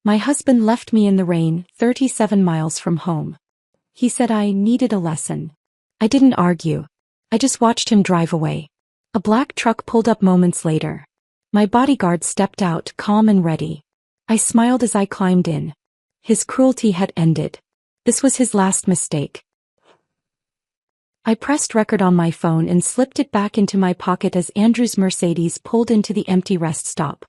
My husband left me in the rain, 37 miles from home. He said I needed a lesson. I didn't argue. I just watched him drive away. A black truck pulled up moments later. My bodyguard stepped out, calm and ready. I smiled as I climbed in. His cruelty had ended. This was his last mistake. I pressed record on my phone and slipped it back into my pocket as Andrew's Mercedes pulled into the empty rest stop.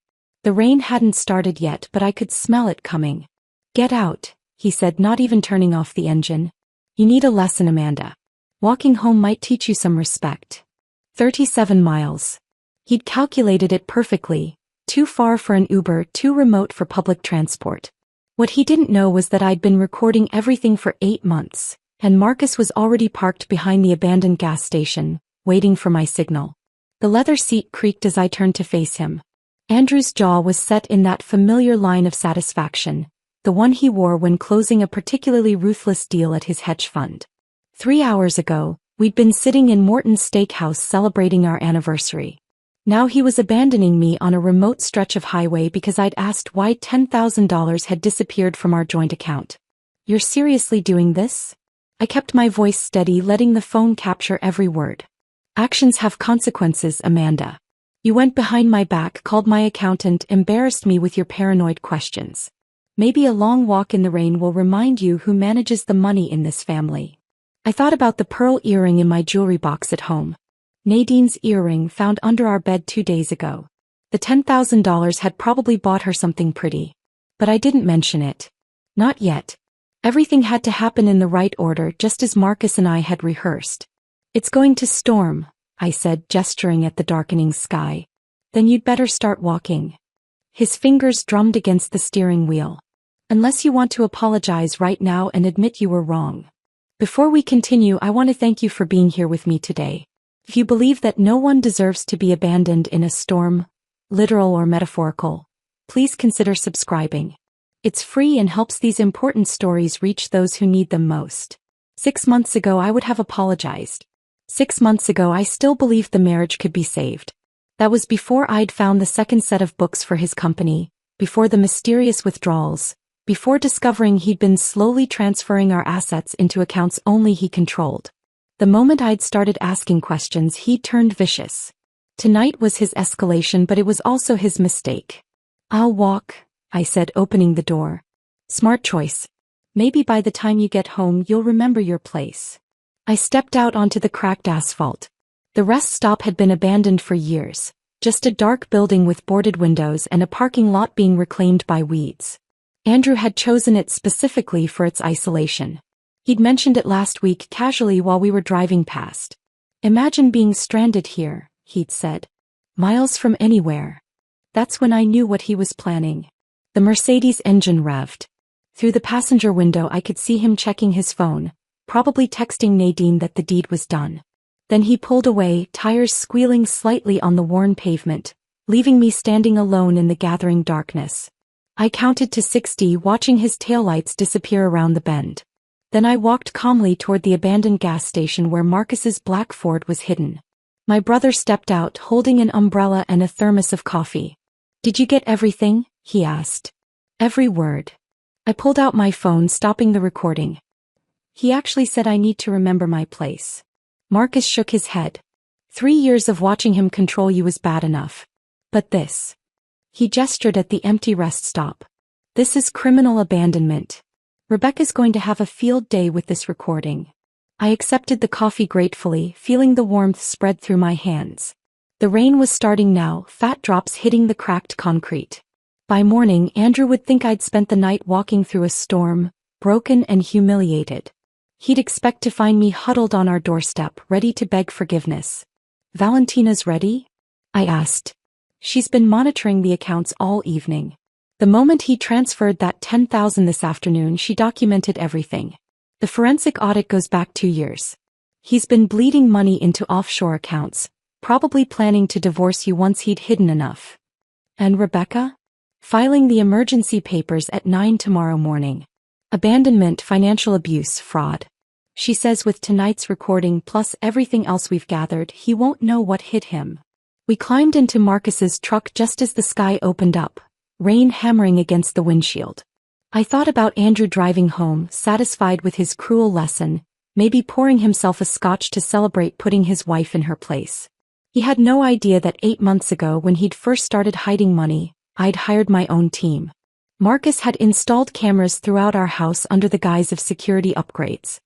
The rain hadn't started yet, but I could smell it coming. "Get out," he said, not even turning off the engine. "You need a lesson, Amanda. Walking home might teach you some respect." 37 miles. He'd calculated it perfectly. Too far for an Uber, too remote for public transport. What he didn't know was that I'd been recording everything for 8 months, and Marcus was already parked behind the abandoned gas station, waiting for my signal. The leather seat creaked as I turned to face him. Andrew's jaw was set in that familiar line of satisfaction, the one he wore when closing a particularly ruthless deal at his hedge fund. 3 hours ago, we'd been sitting in Morton's steakhouse celebrating our anniversary. Now he was abandoning me on a remote stretch of highway because I'd asked why $10,000 had disappeared from our joint account. "You're seriously doing this?" I kept my voice steady, letting the phone capture every word. "Actions have consequences, Amanda. You went behind my back, called my accountant, embarrassed me with your paranoid questions. Maybe a long walk in the rain will remind you who manages the money in this family." I thought about the pearl earring in my jewelry box at home. Nadine's earring found under our bed 2 days ago. The $10,000 had probably bought her something pretty. But I didn't mention it. Not yet. Everything had to happen in the right order, just as Marcus and I had rehearsed. "It's going to storm," I said, gesturing at the darkening sky. "Then you'd better start walking." His fingers drummed against the steering wheel. "Unless you want to apologize right now and admit you were wrong. Before we continue, I want to thank you for being here with me today. If you believe that no one deserves to be abandoned in a storm, literal or metaphorical, please consider subscribing. It's free and helps these important stories reach those who need them most. 6 months ago I would have apologized. 6 months ago I still believed the marriage could be saved. That was before I'd found the second set of books for his company, before the mysterious withdrawals, before discovering he'd been slowly transferring our assets into accounts only he controlled. The moment I'd started asking questions, he turned vicious. Tonight was his escalation, but it was also his mistake. "I'll walk," I said, opening the door. "Smart choice. Maybe by the time you get home you'll remember your place." I stepped out onto the cracked asphalt. The rest stop had been abandoned for years, just a dark building with boarded windows and a parking lot being reclaimed by weeds. Andrew had chosen it specifically for its isolation. He'd mentioned it last week casually while we were driving past. "Imagine being stranded here," he'd said. "Miles from anywhere." That's when I knew what he was planning. The Mercedes engine revved. Through the passenger window I could see him checking his phone, probably texting Nadine that the deed was done. Then he pulled away, tires squealing slightly on the worn pavement, leaving me standing alone in the gathering darkness. I counted to 60, watching his taillights disappear around the bend. Then I walked calmly toward the abandoned gas station where Marcus's black Ford was hidden. My brother stepped out, holding an umbrella and a thermos of coffee. "Did you get everything?" he asked. "Every word." I pulled out my phone, stopping the recording. "He actually said I need to remember my place." Marcus shook his head. 3 years of watching him control you was bad enough. But this. He gestured at the empty rest stop. "This is criminal abandonment. Rebecca's going to have a field day with this recording." I accepted the coffee gratefully, feeling the warmth spread through my hands. The rain was starting now, fat drops hitting the cracked concrete. By morning, Andrew would think I'd spent the night walking through a storm, broken and humiliated. He'd expect to find me huddled on our doorstep, ready to beg forgiveness. "Valentina's ready?" I asked. "She's been monitoring the accounts all evening. The moment he transferred that $10,000 this afternoon, she documented everything. The forensic audit goes back 2 years. He's been bleeding money into offshore accounts, probably planning to divorce you once he'd hidden enough." "And Rebecca?" "Filing the emergency papers at 9 tomorrow morning. Abandonment, financial abuse, fraud. She says with tonight's recording plus everything else we've gathered, he won't know what hit him." We climbed into Marcus's truck just as the sky opened up, rain hammering against the windshield. I thought about Andrew driving home, satisfied with his cruel lesson, maybe pouring himself a scotch to celebrate putting his wife in her place. He had no idea that 8 months ago when he'd first started hiding money, I'd hired my own team. Marcus had installed cameras throughout our house under the guise of security upgrades.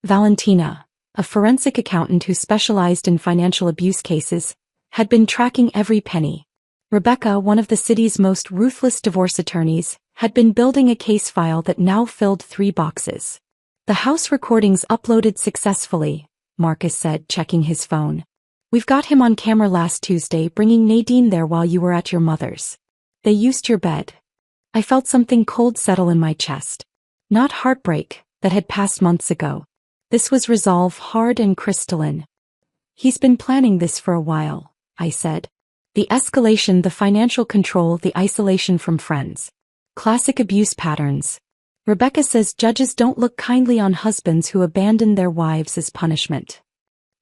Valentina, a forensic accountant who specialized in financial abuse cases, had been tracking every penny. Rebecca, one of the city's most ruthless divorce attorneys, had been building a case file that now filled 3 boxes. The house recordings uploaded successfully, Marcus said, checking his phone. We've got him on camera last Tuesday bringing Nadine there while you were at your mother's. They used your bed. I felt something cold settle in my chest. Not heartbreak, that had passed months ago. This was resolve, hard and crystalline. He's been planning this for a while, I said. The escalation, the financial control, the isolation from friends. Classic abuse patterns. Rebecca says judges don't look kindly on husbands who abandon their wives as punishment.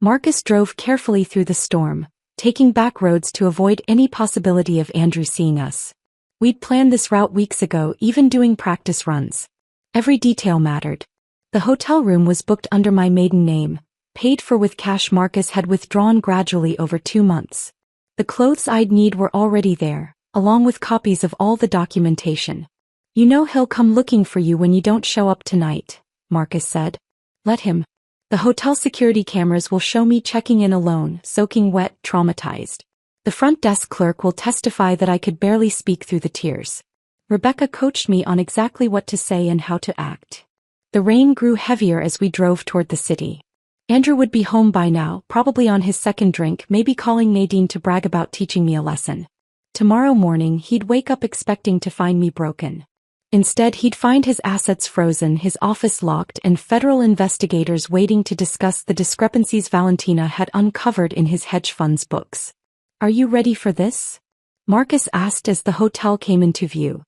Marcus drove carefully through the storm, taking back roads to avoid any possibility of Andrew seeing us. We'd planned this route weeks ago, even doing practice runs. Every detail mattered. The hotel room was booked under my maiden name, paid for with cash Marcus had withdrawn gradually over 2 months. The clothes I'd need were already there, along with copies of all the documentation. You know he'll come looking for you when you don't show up tonight, Marcus said. Let him. The hotel security cameras will show me checking in alone, soaking wet, traumatized. The front desk clerk will testify that I could barely speak through the tears. Rebecca coached me on exactly what to say and how to act. The rain grew heavier as we drove toward the city. Andrew would be home by now, probably on his second drink, maybe calling Nadine to brag about teaching me a lesson. Tomorrow morning he'd wake up expecting to find me broken. Instead he'd find his assets frozen, his office locked, and federal investigators waiting to discuss the discrepancies Valentina had uncovered in his hedge fund's books. Are you ready for this? Marcus asked as the hotel came into view.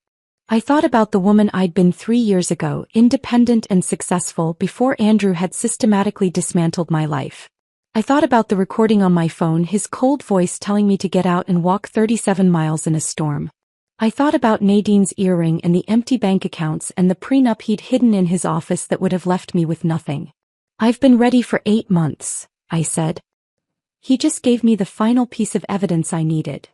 I thought about the woman I'd been 3 years ago, independent and successful before Andrew had systematically dismantled my life. I thought about the recording on my phone, his cold voice telling me to get out and walk 37 miles in a storm. I thought about Nadine's earring and the empty bank accounts and the prenup he'd hidden in his office that would have left me with nothing. I've been ready for 8 months, I said. He just gave me the final piece of evidence I needed.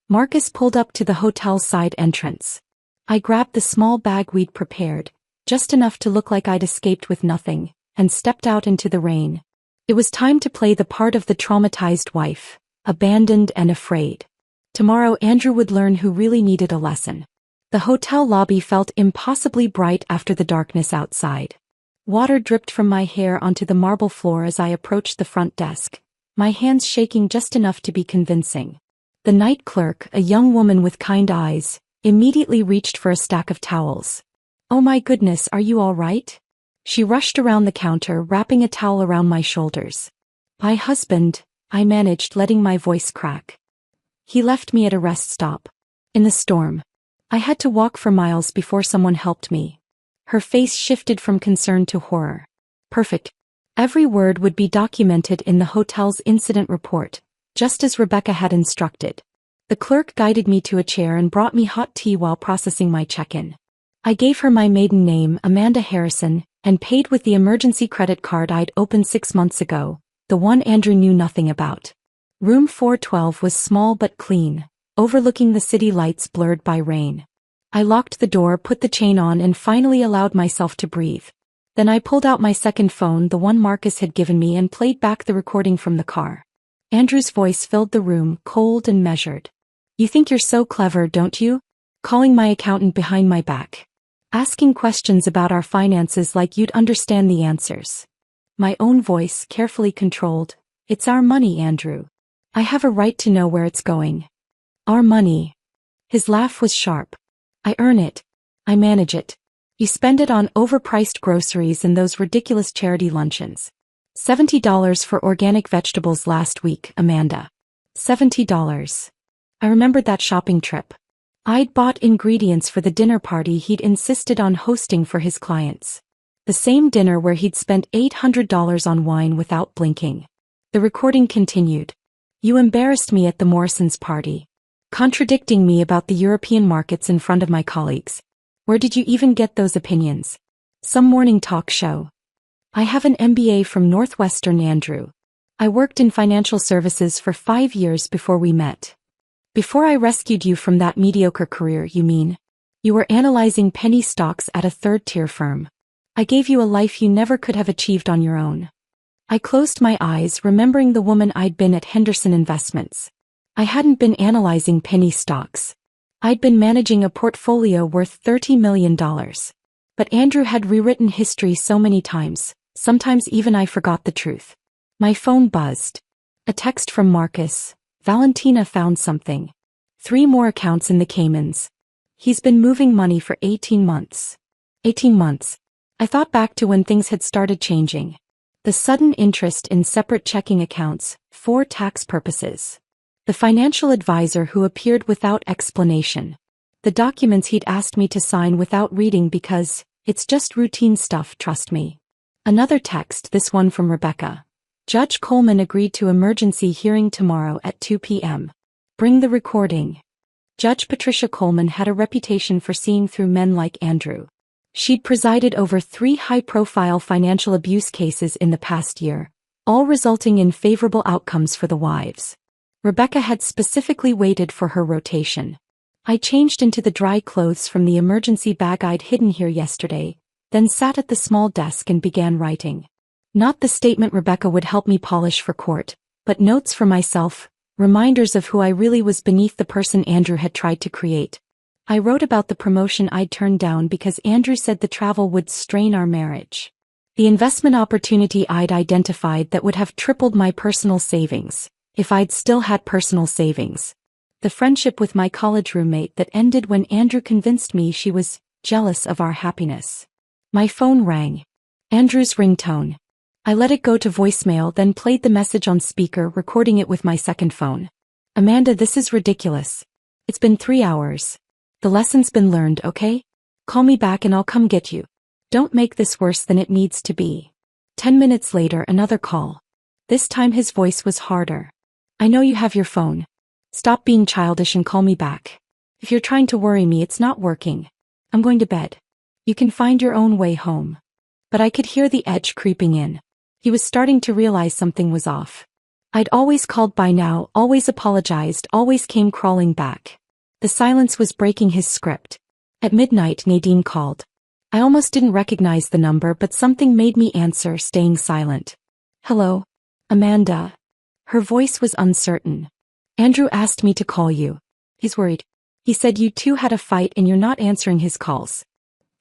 Marcus pulled up to the hotel's side entrance. I grabbed the small bag we'd prepared, just enough to look like I'd escaped with nothing, and stepped out into the rain. It was time to play the part of the traumatized wife, abandoned and afraid. Tomorrow Andrew would learn who really needed a lesson. The hotel lobby felt impossibly bright after the darkness outside. Water dripped from my hair onto the marble floor as I approached the front desk, my hands shaking just enough to be convincing. The night clerk, a young woman with kind eyes, immediately reached for a stack of towels. Oh my goodness, are you all right? She rushed around the counter, wrapping a towel around my shoulders. My husband, I managed, letting my voice crack. He left me at a rest stop. In the storm. I had to walk for miles before someone helped me. Her face shifted from concern to horror. Perfect. Every word would be documented in the hotel's incident report, just as Rebecca had instructed. The clerk guided me to a chair and brought me hot tea while processing my check-in. I gave her my maiden name, Amanda Harrison, and paid with the emergency credit card I'd opened 6 months ago, the one Andrew knew nothing about. Room 412 was small but clean, overlooking the city lights blurred by rain. I locked the door, put the chain on, and finally allowed myself to breathe. Then I pulled out my second phone, the one Marcus had given me, and played back the recording from the car. Andrew's voice filled the room, cold and measured. You think you're so clever, don't you? Calling my accountant behind my back. Asking questions about our finances like you'd understand the answers. My own voice, carefully controlled. It's our money, Andrew. I have a right to know where it's going. Our money. His laugh was sharp. I earn it. I manage it. You spend it on overpriced groceries and those ridiculous charity luncheons. $70 for organic vegetables last week, Amanda. $70. I remembered that shopping trip. I'd bought ingredients for the dinner party he'd insisted on hosting for his clients. The same dinner where he'd spent $800 on wine without blinking. The recording continued. You embarrassed me at the Morrisons' party. contradicting me about the European markets in front of my colleagues. Where did you even get those opinions? Some morning talk show. I have an MBA from Northwestern, Andrew. I worked in financial services for 5 years before we met. Before I rescued you from that mediocre career, you mean? You were analyzing penny stocks at a third-tier firm. I gave you a life you never could have achieved on your own. I closed my eyes, remembering the woman I'd been at Henderson Investments. I hadn't been analyzing penny stocks. I'd been managing a portfolio worth $30 million. But Andrew had rewritten history so many times, sometimes even I forgot the truth. My phone buzzed. A text from Marcus. Valentina found something. 3 more accounts in the Caymans. He's been moving money for 18 months. 18 months. I thought back to when things had started changing. The sudden interest in separate checking accounts, for tax purposes. The financial advisor who appeared without explanation. The documents he'd asked me to sign without reading because, it's just routine stuff, trust me. Another text, this one from Rebecca. Judge Coleman agreed to emergency hearing tomorrow at 2 p.m. Bring the recording. Judge Patricia Coleman had a reputation for seeing through men like Andrew. She'd presided over 3 high-profile financial abuse cases in the past year, all resulting in favorable outcomes for the wives. Rebecca had specifically waited for her rotation. I changed into the dry clothes from the emergency bag I'd hidden here yesterday, then sat at the small desk and began writing. Not the statement Rebecca would help me polish for court, but notes for myself, reminders of who I really was beneath the person Andrew had tried to create. I wrote about the promotion I'd turned down because Andrew said the travel would strain our marriage. The investment opportunity I'd identified that would have tripled my personal savings, if I'd still had personal savings. The friendship with my college roommate that ended when Andrew convinced me she was jealous of our happiness. My phone rang. Andrew's ringtone. I let it go to voicemail, then played the message on speaker, recording it with my second phone. Amanda, this is ridiculous. It's been 3 hours. The lesson's been learned, okay? Call me back and I'll come get you. Don't make this worse than it needs to be. 10 minutes later, another call. This time his voice was harder. I know you have your phone. Stop being childish and call me back. If you're trying to worry me, it's not working. I'm going to bed. You can find your own way home. But I could hear the edge creeping in. He was starting to realize something was off. I'd always called by now, always apologized, always came crawling back. The silence was breaking his script. At midnight, Nadine called. I almost didn't recognize the number, but something made me answer, staying silent. Hello? Amanda. Her voice was uncertain. Andrew asked me to call you. He's worried. He said you two had a fight and you're not answering his calls.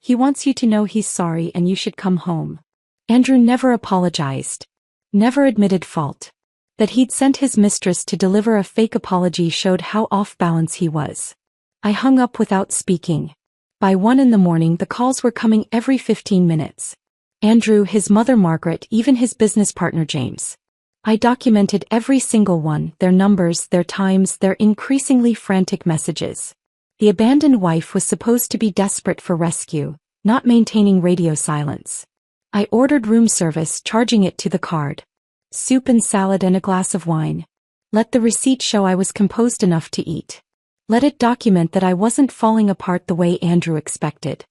He wants you to know he's sorry and you should come home. Andrew never apologized. Never admitted fault. That he'd sent his mistress to deliver a fake apology showed how off balance he was. I hung up without speaking. By 1 a.m, the calls were coming every 15 minutes. Andrew, his mother Margaret, even his business partner James. I documented every single one, their numbers, their times, their increasingly frantic messages. The abandoned wife was supposed to be desperate for rescue, not maintaining radio silence. I ordered room service, charging it to the card. Soup and salad and a glass of wine. Let the receipt show I was composed enough to eat. Let it document that I wasn't falling apart the way Andrew expected.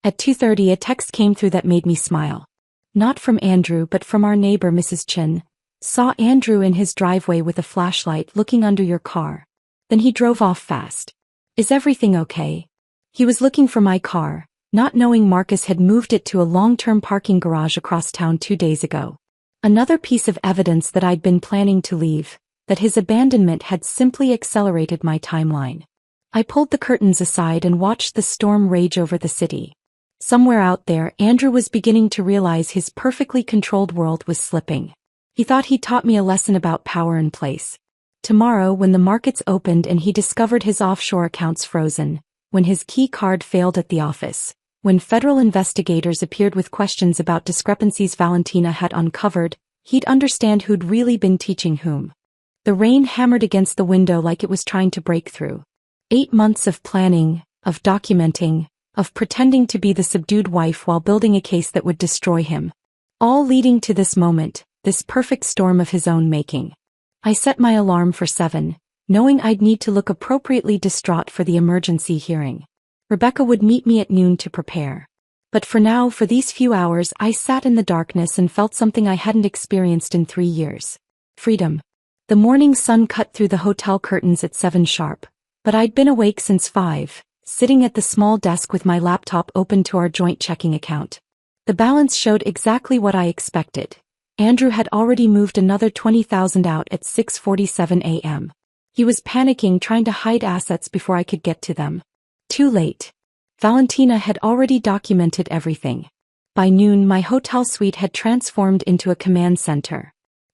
At 2:30 a text came through that made me smile. Not from Andrew but from our neighbor Mrs. Chin. Saw Andrew in his driveway with a flashlight looking under your car. Then he drove off fast. Is everything okay? He was looking for my car, not knowing Marcus had moved it to a long-term parking garage across town 2 days ago. Another piece of evidence that I'd been planning to leave, that his abandonment had simply accelerated my timeline. I pulled the curtains aside and watched the storm rage over the city. Somewhere out there, Andrew was beginning to realize his perfectly controlled world was slipping. He thought he taught me a lesson about power and place. Tomorrow, when the markets opened and he discovered his offshore accounts frozen, when his key card failed at the office, when federal investigators appeared with questions about discrepancies Valentina had uncovered, he'd understand who'd really been teaching whom. The rain hammered against the window like it was trying to break through. 8 months of planning, of documenting, of pretending to be the subdued wife while building a case that would destroy him. All leading to this moment, this perfect storm of his own making. I set my alarm for 7, knowing I'd need to look appropriately distraught for the emergency hearing. Rebecca would meet me at noon to prepare. But for now, for these few hours, I sat in the darkness and felt something I hadn't experienced in 3 years. Freedom. The morning sun cut through the hotel curtains at 7 sharp, but I'd been awake since 5, sitting at the small desk with my laptop open to our joint checking account. The balance showed exactly what I expected. Andrew had already moved another $20,000 out at 6:47 a.m. He was panicking, trying to hide assets before I could get to them. Too late. Valentina had already documented everything. By noon, my hotel suite had transformed into a command center.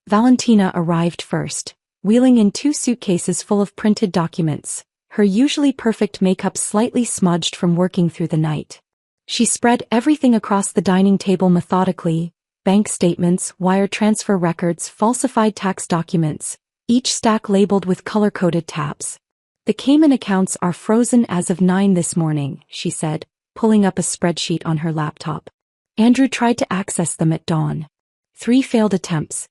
Valentina arrived first, wheeling in 2 suitcases full of printed documents, her usually perfect makeup slightly smudged from working through the night. She spread everything across the dining table methodically: bank statements, wire transfer records, falsified tax documents, each stack labeled with color-coded tabs. "The Cayman accounts are frozen as of 9 this morning," she said, pulling up a spreadsheet on her laptop. "Andrew tried to access them at dawn. 3 failed attempts.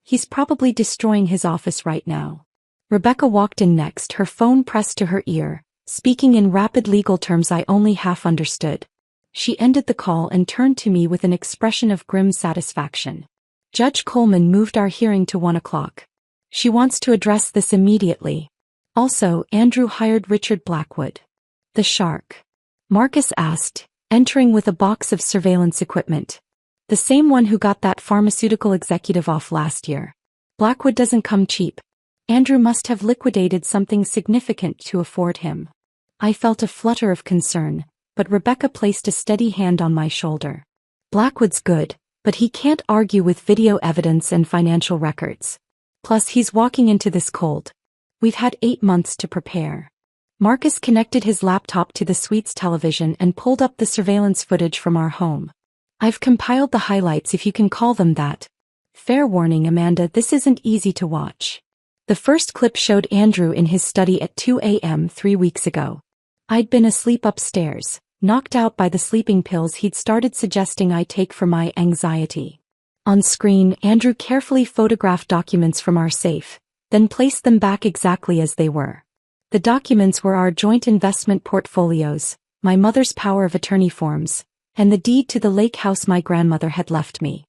He's probably destroying his office right now." Rebecca walked in next, her phone pressed to her ear, speaking in rapid legal terms I only half understood. She ended the call and turned to me with an expression of grim satisfaction. "Judge Coleman moved our hearing to 1 o'clock. She wants to address this immediately. Also, Andrew hired Richard Blackwood." "The shark?" Marcus asked, entering with a box of surveillance equipment. "The same one who got that pharmaceutical executive off last year. Blackwood doesn't come cheap. Andrew must have liquidated something significant to afford him." I felt a flutter of concern, but Rebecca placed a steady hand on my shoulder. "Blackwood's good, but he can't argue with video evidence and financial records. Plus, he's walking into this cold. We've had 8 months to prepare." Marcus connected his laptop to the suite's television and pulled up the surveillance footage from our home. "I've compiled the highlights, if you can call them that. Fair warning, Amanda, this isn't easy to watch." The first clip showed Andrew in his study at 2 a.m. 3 weeks ago. I'd been asleep upstairs, knocked out by the sleeping pills he'd started suggesting I take for my anxiety. On screen, Andrew carefully photographed documents from our safe, then placed them back exactly as they were. The documents were our joint investment portfolios, my mother's power of attorney forms, and the deed to the lake house my grandmother had left me.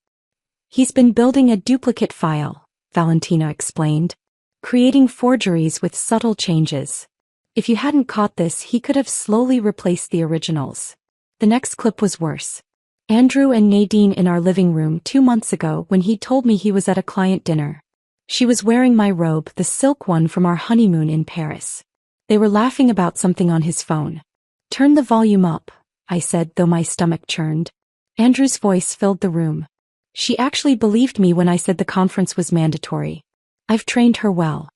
"He's been building a duplicate file," Valentina explained, "creating forgeries with subtle changes. If you hadn't caught this, he could have slowly replaced the originals." The next clip was worse. Andrew and Nadine in our living room 2 months ago when he told me he was at a client dinner. She was wearing my robe, the silk one from our honeymoon in Paris. They were laughing about something on his phone. "Turn the volume up," I said, though my stomach churned. Andrew's voice filled the room. She actually believed me when I said the conference was mandatory. "I've trained her well.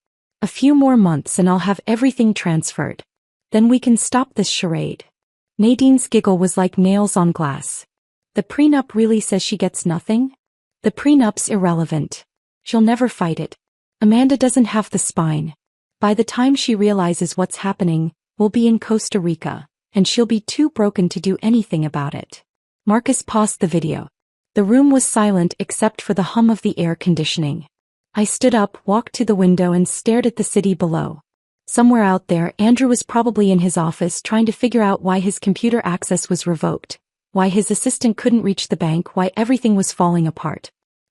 A few more months and I'll have everything transferred. Then we can stop this charade." Nadine's giggle was like nails on glass. "The prenup really says she gets nothing? The prenup's irrelevant. She'll never fight it. Amanda doesn't have the spine. By the time she realizes what's happening, we'll be in Costa Rica, and she'll be too broken to do anything about it." Marcus paused the video. The room was silent except for the hum of the air conditioning. I stood up, walked to the window and stared at the city below. Somewhere out there, Andrew was probably in his office trying to figure out why his computer access was revoked, why his assistant couldn't reach the bank, why everything was falling apart.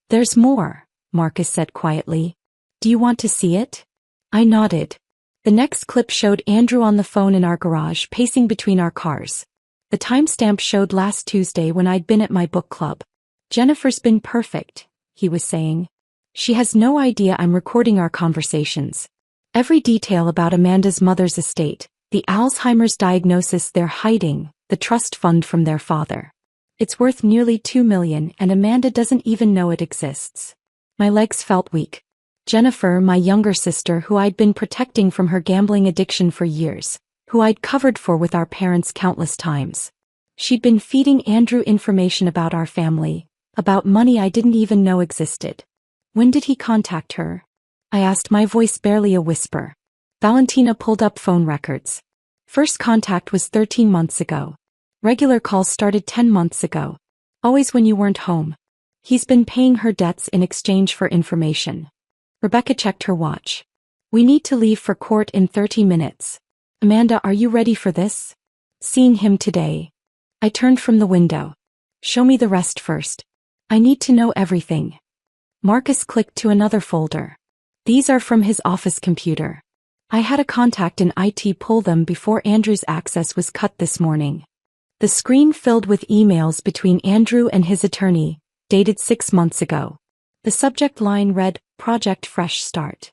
"There's more," Marcus said quietly. "Do you want to see it?" I nodded. The next clip showed Andrew on the phone in our garage, pacing between our cars. The timestamp showed last Tuesday when I'd been at my book club. "Jennifer's been perfect," he was saying. "She has no idea I'm recording our conversations. Every detail about Amanda's mother's estate, the Alzheimer's diagnosis they're hiding, the trust fund from their father. It's worth nearly $2 million and Amanda doesn't even know it exists." My legs felt weak. Jennifer, my younger sister who I'd been protecting from her gambling addiction for years, who I'd covered for with our parents countless times. She'd been feeding Andrew information about our family, about money I didn't even know existed. "When did he contact her?" I asked, my voice barely a whisper. Valentina pulled up phone records. "First contact was 13 months ago. Regular calls started 10 months ago. Always when you weren't home. He's been paying her debts in exchange for information." Rebecca checked her watch. We need to leave for court in 30 minutes. Amanda, are you ready for this? Seeing him today. I turned from the window. Show me the rest first. I need to know everything. Marcus clicked to another folder. These are from his office computer. I had a contact in IT pull them before Andrew's access was cut this morning. The screen filled with emails between Andrew and his attorney, dated 6 months ago. The subject line read, Project Fresh Start.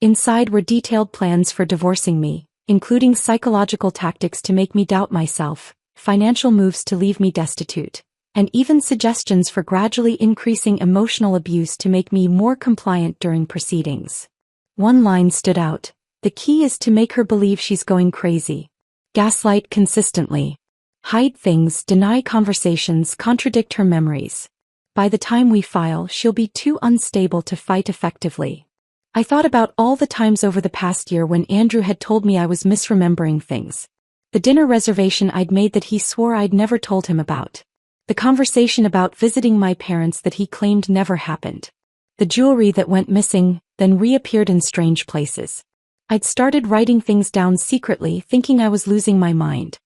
Inside were detailed plans for divorcing me, including psychological tactics to make me doubt myself, financial moves to leave me destitute, and even suggestions for gradually increasing emotional abuse to make me more compliant during proceedings. One line stood out. The key is to make her believe she's going crazy. Gaslight consistently. Hide things, deny conversations, contradict her memories. By the time we file, she'll be too unstable to fight effectively. I thought about all the times over the past year when Andrew had told me I was misremembering things. The dinner reservation I'd made that he swore I'd never told him about. The conversation about visiting my parents that he claimed never happened. The jewelry that went missing, then reappeared in strange places. I'd started writing things down secretly, thinking I was losing my mind.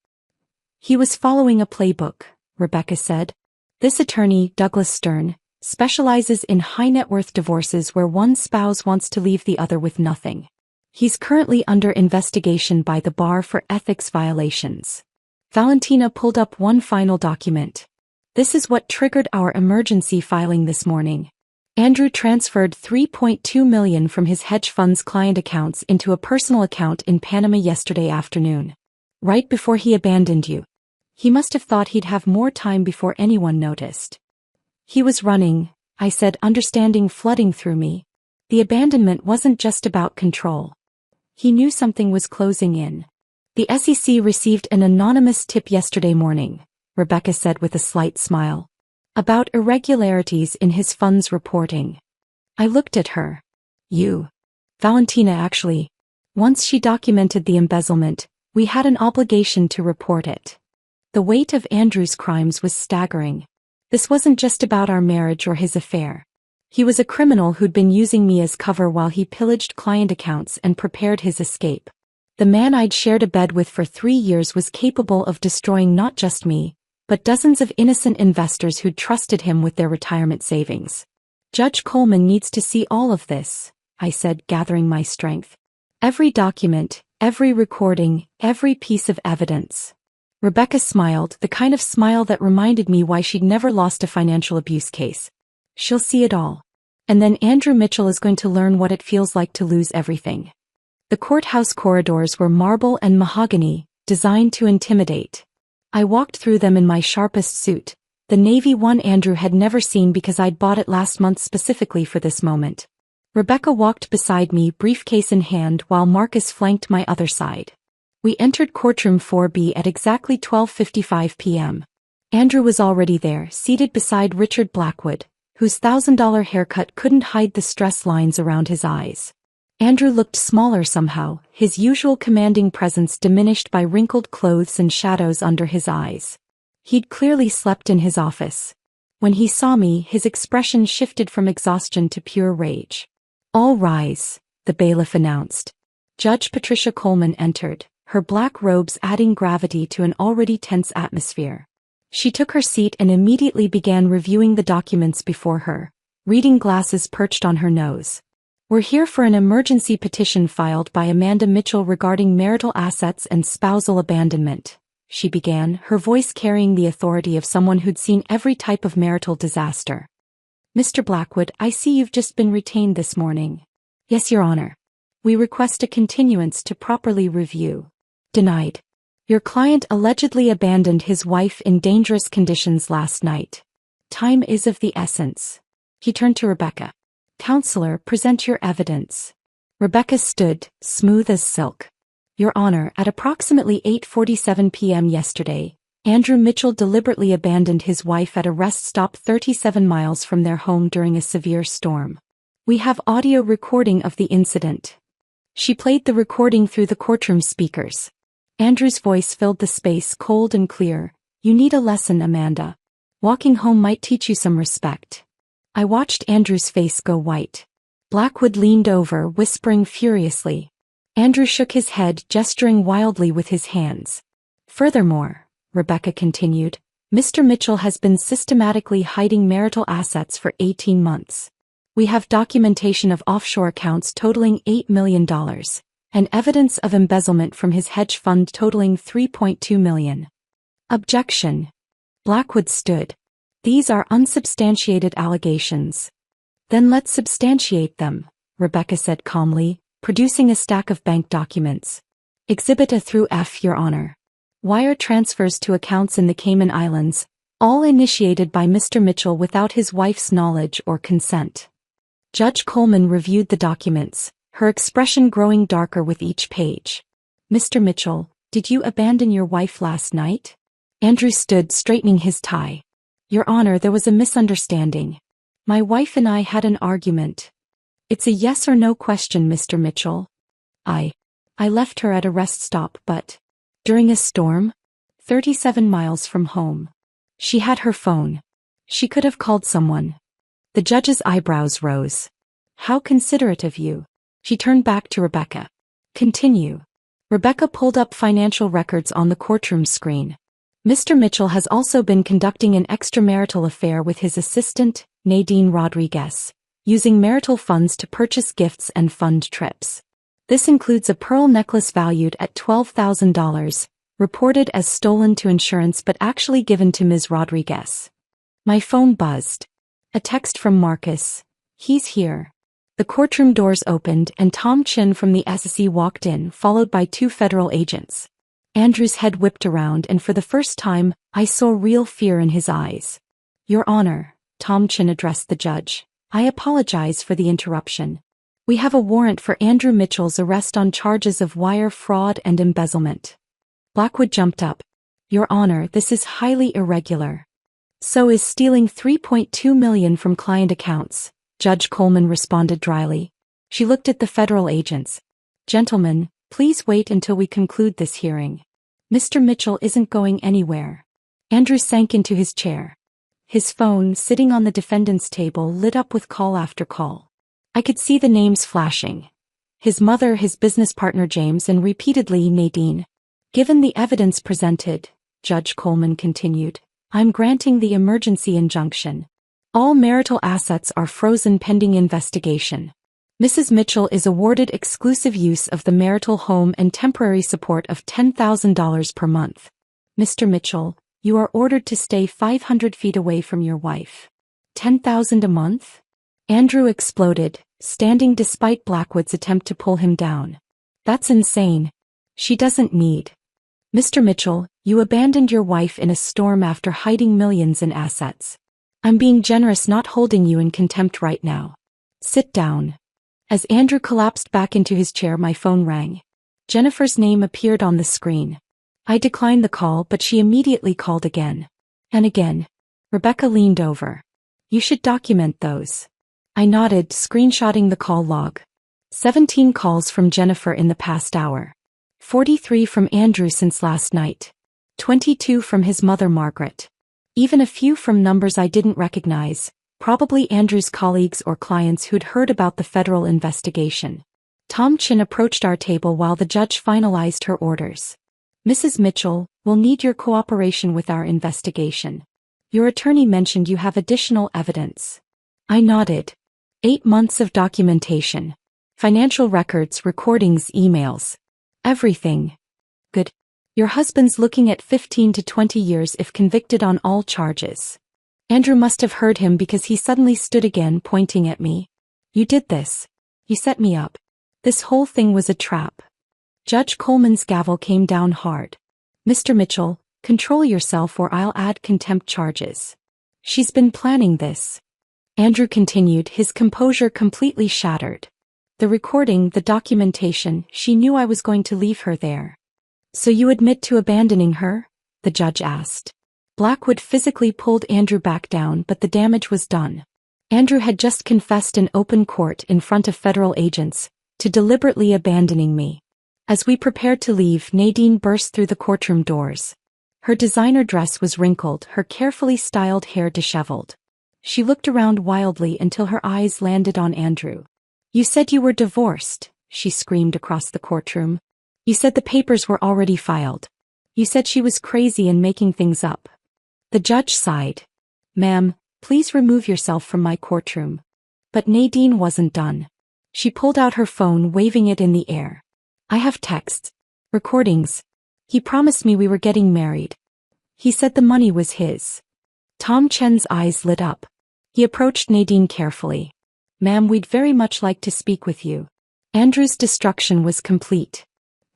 He was following a playbook, Rebecca said. This attorney, Douglas Stern, specializes in high-net-worth divorces where one spouse wants to leave the other with nothing. He's currently under investigation by the bar for ethics violations. Valentina pulled up one final document. This is what triggered our emergency filing this morning. Andrew transferred $3.2 million from his hedge fund's client accounts into a personal account in Panama yesterday afternoon. Right before he abandoned you. He must have thought he'd have more time before anyone noticed. He was running, I said, understanding flooding through me. The abandonment wasn't just about control. He knew something was closing in. The SEC received an anonymous tip yesterday morning, Rebecca said with a slight smile, about irregularities in his fund's reporting. I looked at her. Valentina actually. Once she documented the embezzlement, we had an obligation to report it. The weight of Andrew's crimes was staggering. This wasn't just about our marriage or his affair. He was a criminal who'd been using me as cover while he pillaged client accounts and prepared his escape. The man I'd shared a bed with for 3 years was capable of destroying not just me, but dozens of innocent investors who'd trusted him with their retirement savings. Judge Coleman needs to see all of this, I said, gathering my strength. Every document, every recording, every piece of evidence. Rebecca smiled, the kind of smile that reminded me why she'd never lost a financial abuse case. She'll see it all. And then Andrew Mitchell is going to learn what it feels like to lose everything. The courthouse corridors were marble and mahogany, designed to intimidate. I walked through them in my sharpest suit, the navy one Andrew had never seen because I'd bought it last month specifically for this moment. Rebecca walked beside me, briefcase in hand, while Marcus flanked my other side. We entered courtroom 4B at exactly 12:55 p.m. Andrew was already there, seated beside Richard Blackwood, whose $1,000 haircut couldn't hide the stress lines around his eyes. Andrew looked smaller somehow, his usual commanding presence diminished by wrinkled clothes and shadows under his eyes. He'd clearly slept in his office. When he saw me, his expression shifted from exhaustion to pure rage. All rise, the bailiff announced. Judge Patricia Coleman entered, her black robes adding gravity to an already tense atmosphere. She took her seat and immediately began reviewing the documents before her, reading glasses perched on her nose. We're here for an emergency petition filed by Amanda Mitchell regarding marital assets and spousal abandonment, she began, her voice carrying the authority of someone who'd seen every type of marital disaster. Mr. Blackwood, I see you've just been retained this morning. Yes, Your Honor. We request a continuance to properly review. Denied. Your client allegedly abandoned his wife in dangerous conditions last night. Time is of the essence. He turned to Rebecca. Counselor, present your evidence. Rebecca stood, smooth as silk. Your Honor, at approximately 8:47 p.m. yesterday, Andrew Mitchell deliberately abandoned his wife at a rest stop 37 miles from their home during a severe storm. We have audio recording of the incident. She played the recording through the courtroom speakers. Andrew's voice filled the space, cold and clear. You need a lesson, Amanda. Walking home might teach you some respect. I watched Andrew's face go white. Blackwood leaned over, whispering furiously. Andrew shook his head, gesturing wildly with his hands. Furthermore, Rebecca continued, Mr. Mitchell has been systematically hiding marital assets for 18 months. We have documentation of offshore accounts totaling $8 million, and evidence of embezzlement from his hedge fund totaling $3.2 million. Objection. Blackwood stood. These are unsubstantiated allegations. Then let's substantiate them, Rebecca said calmly, producing a stack of bank documents. Exhibit A through F, Your Honor. Wire transfers to accounts in the Cayman Islands, all initiated by Mr. Mitchell without his wife's knowledge or consent. Judge Coleman reviewed the documents, her expression growing darker with each page. Mr. Mitchell, did you abandon your wife last night? Andrew stood, straightening his tie. Your Honor, there was a misunderstanding. My wife and I had an argument. It's a yes or no question, Mr. Mitchell. I left her at a rest stop, but during a storm? 37 miles from home. She had her phone. She could have called someone. The judge's eyebrows rose. How considerate of you. She turned back to Rebecca. Continue. Rebecca pulled up financial records on the courtroom screen. Mr. Mitchell has also been conducting an extramarital affair with his assistant, Nadine Rodriguez, using marital funds to purchase gifts and fund trips. This includes a pearl necklace valued at $12,000, reported as stolen to insurance but actually given to Ms. Rodriguez. My phone buzzed. A text from Marcus. He's here. The courtroom doors opened and Tom Chin from the SEC walked in, followed by 2 federal agents. Andrew's head whipped around and for the first time, I saw real fear in his eyes. Your Honor, Tom Chin addressed the judge. I apologize for the interruption. We have a warrant for Andrew Mitchell's arrest on charges of wire fraud and embezzlement. Blackwood jumped up. Your Honor, this is highly irregular. So is stealing $3.2 million from client accounts, Judge Coleman responded dryly. She looked at the federal agents. Gentlemen, please wait until we conclude this hearing. Mr. Mitchell isn't going anywhere. Andrew sank into his chair. His phone, sitting on the defendant's table, lit up with call after call. I could see the names flashing. His mother, his business partner James, and repeatedly Nadine. Given the evidence presented, Judge Coleman continued, I'm granting the emergency injunction. All marital assets are frozen pending investigation. Mrs. Mitchell is awarded exclusive use of the marital home and temporary support of $10,000 per month. Mr. Mitchell, you are ordered to stay 500 feet away from your wife. $10,000 a month? Andrew exploded, standing despite Blackwood's attempt to pull him down. That's insane. She doesn't need. Mr. Mitchell, you abandoned your wife in a storm after hiding millions in assets. I'm being generous, not holding you in contempt right now. Sit down. As Andrew collapsed back into his chair, my phone rang. Jennifer's name appeared on the screen. I declined the call, but she immediately called again. And again. Rebecca leaned over. You should document those. I nodded, screenshotting the call log. 17 calls from Jennifer in the past hour. 43 from Andrew since last night. 22 from his mother Margaret. Even a few from numbers I didn't recognize, probably Andrew's colleagues or clients who'd heard about the federal investigation. Tom Chin approached our table while the judge finalized her orders. Mrs. Mitchell, we'll need your cooperation with our investigation. Your attorney mentioned you have additional evidence. I nodded. 8 months of documentation. Financial records, recordings, emails. Everything. Good. Your husband's looking at 15 to 20 years if convicted on all charges. Andrew must have heard him because he suddenly stood again, pointing at me. You did this. You set me up. This whole thing was a trap. Judge Coleman's gavel came down hard. Mr. Mitchell, control yourself or I'll add contempt charges. She's been planning this. Andrew continued, his composure completely shattered. The recording, the documentation, she knew I was going to leave her there. So you admit to abandoning her? The judge asked. Blackwood physically pulled Andrew back down, but the damage was done. Andrew had just confessed in open court in front of federal agents to deliberately abandoning me. As we prepared to leave, Nadine burst through the courtroom doors. Her designer dress was wrinkled, her carefully styled hair disheveled. She looked around wildly until her eyes landed on Andrew. You said you were divorced, she screamed across the courtroom. You said the papers were already filed. You said she was crazy and making things up. The judge sighed. Ma'am, please remove yourself from my courtroom. But Nadine wasn't done. She pulled out her phone, waving it in the air. I have texts. Recordings. He promised me we were getting married. He said the money was his. Tom Chen's eyes lit up. He approached Nadine carefully. Ma'am, we'd very much like to speak with you. Andrew's destruction was complete.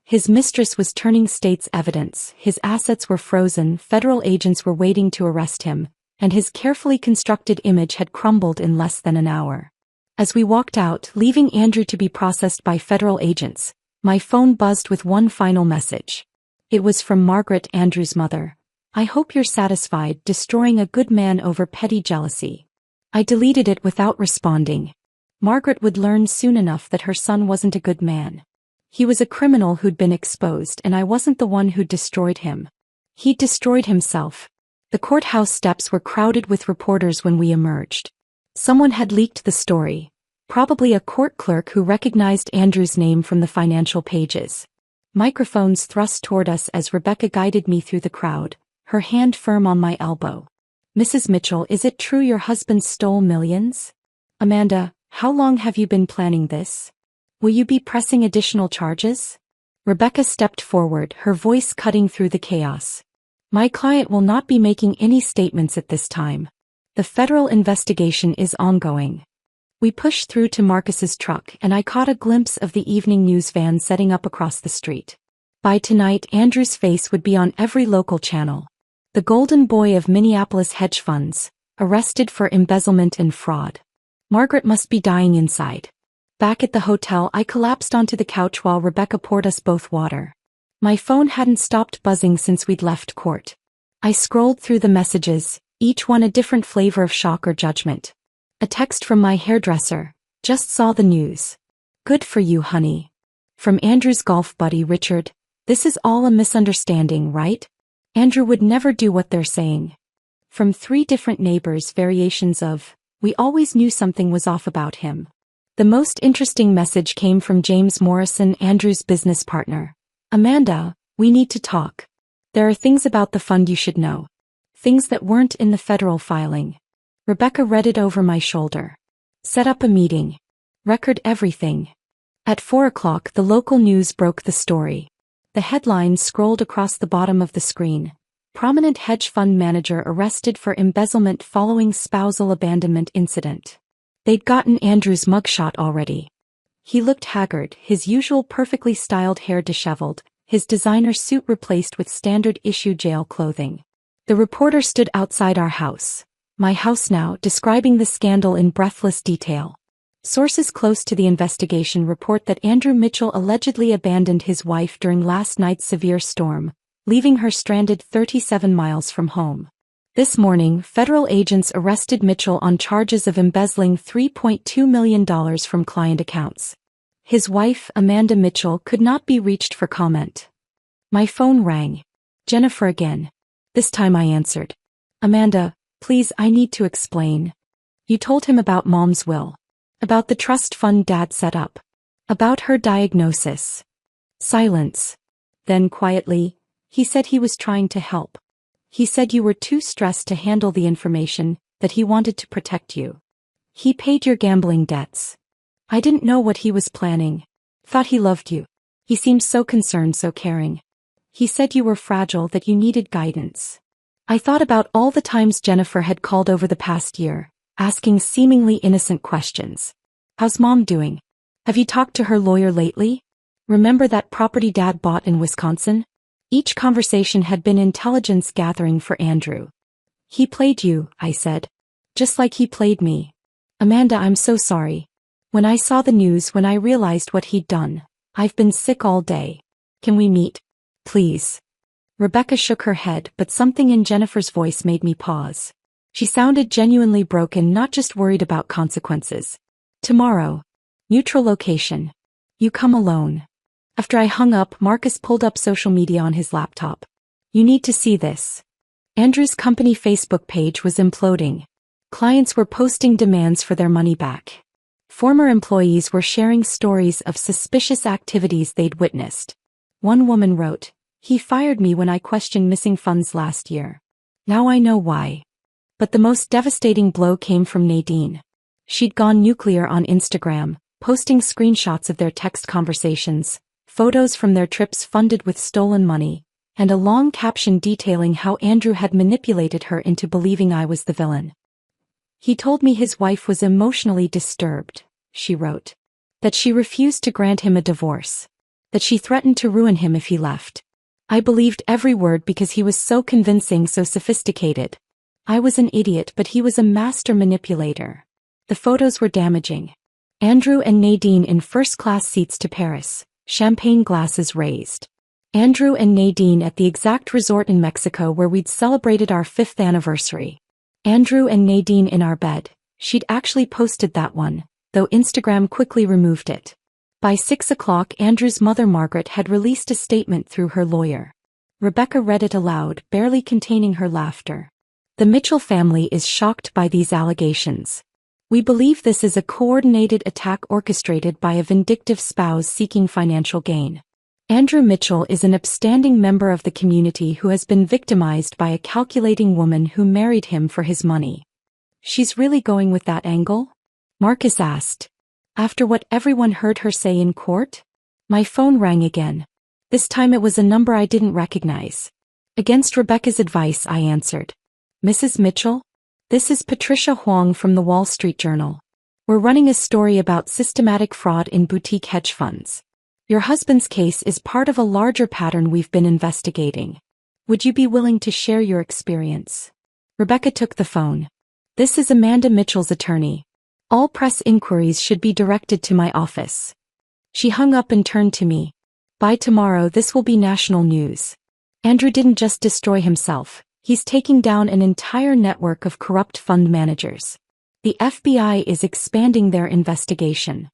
His mistress was turning state's evidence, his assets were frozen, federal agents were waiting to arrest him, and his carefully constructed image had crumbled in less than an hour. As we walked out, leaving Andrew to be processed by federal agents, my phone buzzed with one final message. It was from Margaret, Andrew's mother. I hope you're satisfied, destroying a good man over petty jealousy. I deleted it without responding. Margaret would learn soon enough that her son wasn't a good man. He was a criminal who'd been exposed, and I wasn't the one who'd destroyed him. He'd destroyed himself. The courthouse steps were crowded with reporters when we emerged. Someone had leaked the story. Probably a court clerk who recognized Andrew's name from the financial pages. Microphones thrust toward us as Rebecca guided me through the crowd, her hand firm on my elbow. Mrs. Mitchell, is it true your husband stole millions? Amanda, how long have you been planning this? Will you be pressing additional charges? Rebecca stepped forward, her voice cutting through the chaos. My client will not be making any statements at this time. The federal investigation is ongoing. We pushed through to Marcus's truck, and I caught a glimpse of the evening news van setting up across the street. By tonight, Andrew's face would be on every local channel. The golden boy of Minneapolis hedge funds, arrested for embezzlement and fraud. Margaret must be dying inside. Back at the hotel, I collapsed onto the couch while Rebecca poured us both water. My phone hadn't stopped buzzing since we'd left court. I scrolled through the messages, each one a different flavor of shock or judgment. A text from my hairdresser. Just saw the news. Good for you, honey. From Andrew's golf buddy Richard. This is all a misunderstanding, right? Andrew would never do what they're saying. From 3 different neighbors, variations of, we always knew something was off about him. The most interesting message came from James Morrison, Andrew's business partner. Amanda, we need to talk. There are things about the fund you should know. Things that weren't in the federal filing. Rebecca read it over my shoulder. Set up a meeting. Record everything. At 4 o'clock, the local news broke the story. The headline scrolled across the bottom of the screen. Prominent hedge fund manager arrested for embezzlement following spousal abandonment incident. They'd gotten Andrew's mugshot already. He looked haggard, his usual perfectly styled hair disheveled, his designer suit replaced with standard-issue jail clothing. The reporter stood outside our house. My house now, describing the scandal in breathless detail. Sources close to the investigation report that Andrew Mitchell allegedly abandoned his wife during last night's severe storm, leaving her stranded 37 miles from home. This morning, federal agents arrested Mitchell on charges of embezzling $3.2 million from client accounts. His wife, Amanda Mitchell, could not be reached for comment. My phone rang. Jennifer again. This time I answered. Amanda, please, I need to explain. You told him about Mom's will. About the trust fund Dad set up. About her diagnosis. Silence. Then quietly, he said he was trying to help. He said you were too stressed to handle the information, that he wanted to protect you. He paid your gambling debts. I didn't know what he was planning. Thought he loved you. He seemed so concerned, so caring. He said you were fragile, that you needed guidance. I thought about all the times Jennifer had called over the past year, asking seemingly innocent questions. How's Mom doing? Have you talked to her lawyer lately? Remember that property Dad bought in Wisconsin? Each conversation had been intelligence gathering for Andrew. He played you, I said. Just like he played me. Amanda, I'm so sorry. When I saw the news, when I realized what he'd done, I've been sick all day. Can we meet? Please. Rebecca shook her head, but something in Jennifer's voice made me pause. She sounded genuinely broken, not just worried about consequences. Tomorrow. Neutral location. You come alone. After I hung up, Marcus pulled up social media on his laptop. You need to see this. Andrew's company Facebook page was imploding. Clients were posting demands for their money back. Former employees were sharing stories of suspicious activities they'd witnessed. One woman wrote, "He fired me when I questioned missing funds last year. Now I know why." But the most devastating blow came from Nadine. She'd gone nuclear on Instagram, posting screenshots of their text conversations, photos from their trips funded with stolen money, and a long caption detailing how Andrew had manipulated her into believing I was the villain. "He told me his wife was emotionally disturbed," she wrote. "That she refused to grant him a divorce. That she threatened to ruin him if he left. I believed every word because he was so convincing, so sophisticated. I was an idiot, but he was a master manipulator." The photos were damaging. Andrew and Nadine in first-class seats to Paris, champagne glasses raised. Andrew and Nadine at the exact resort in Mexico where we'd celebrated our 5th anniversary. Andrew and Nadine in our bed. She'd actually posted that one, though Instagram quickly removed it. By 6 o'clock, Andrew's mother Margaret had released a statement through her lawyer. Rebecca read it aloud, barely containing her laughter. "The Mitchell family is shocked by these allegations. We believe this is a coordinated attack orchestrated by a vindictive spouse seeking financial gain. Andrew Mitchell is an upstanding member of the community who has been victimized by a calculating woman who married him for his money." "She's really going with that angle?" Marcus asked. "After what everyone heard her say in court?" My phone rang again. This time it was a number I didn't recognize. Against Rebecca's advice, I answered. "Mrs. Mitchell? This is Patricia Huang from the Wall Street Journal. We're running a story about systematic fraud in boutique hedge funds. Your husband's case is part of a larger pattern we've been investigating. Would you be willing to share your experience?" Rebecca took the phone. "This is Amanda Mitchell's attorney. All press inquiries should be directed to my office." She hung up and turned to me. "By tomorrow this will be national news. Andrew didn't just destroy himself, he's taking down an entire network of corrupt fund managers. The FBI is expanding their investigation."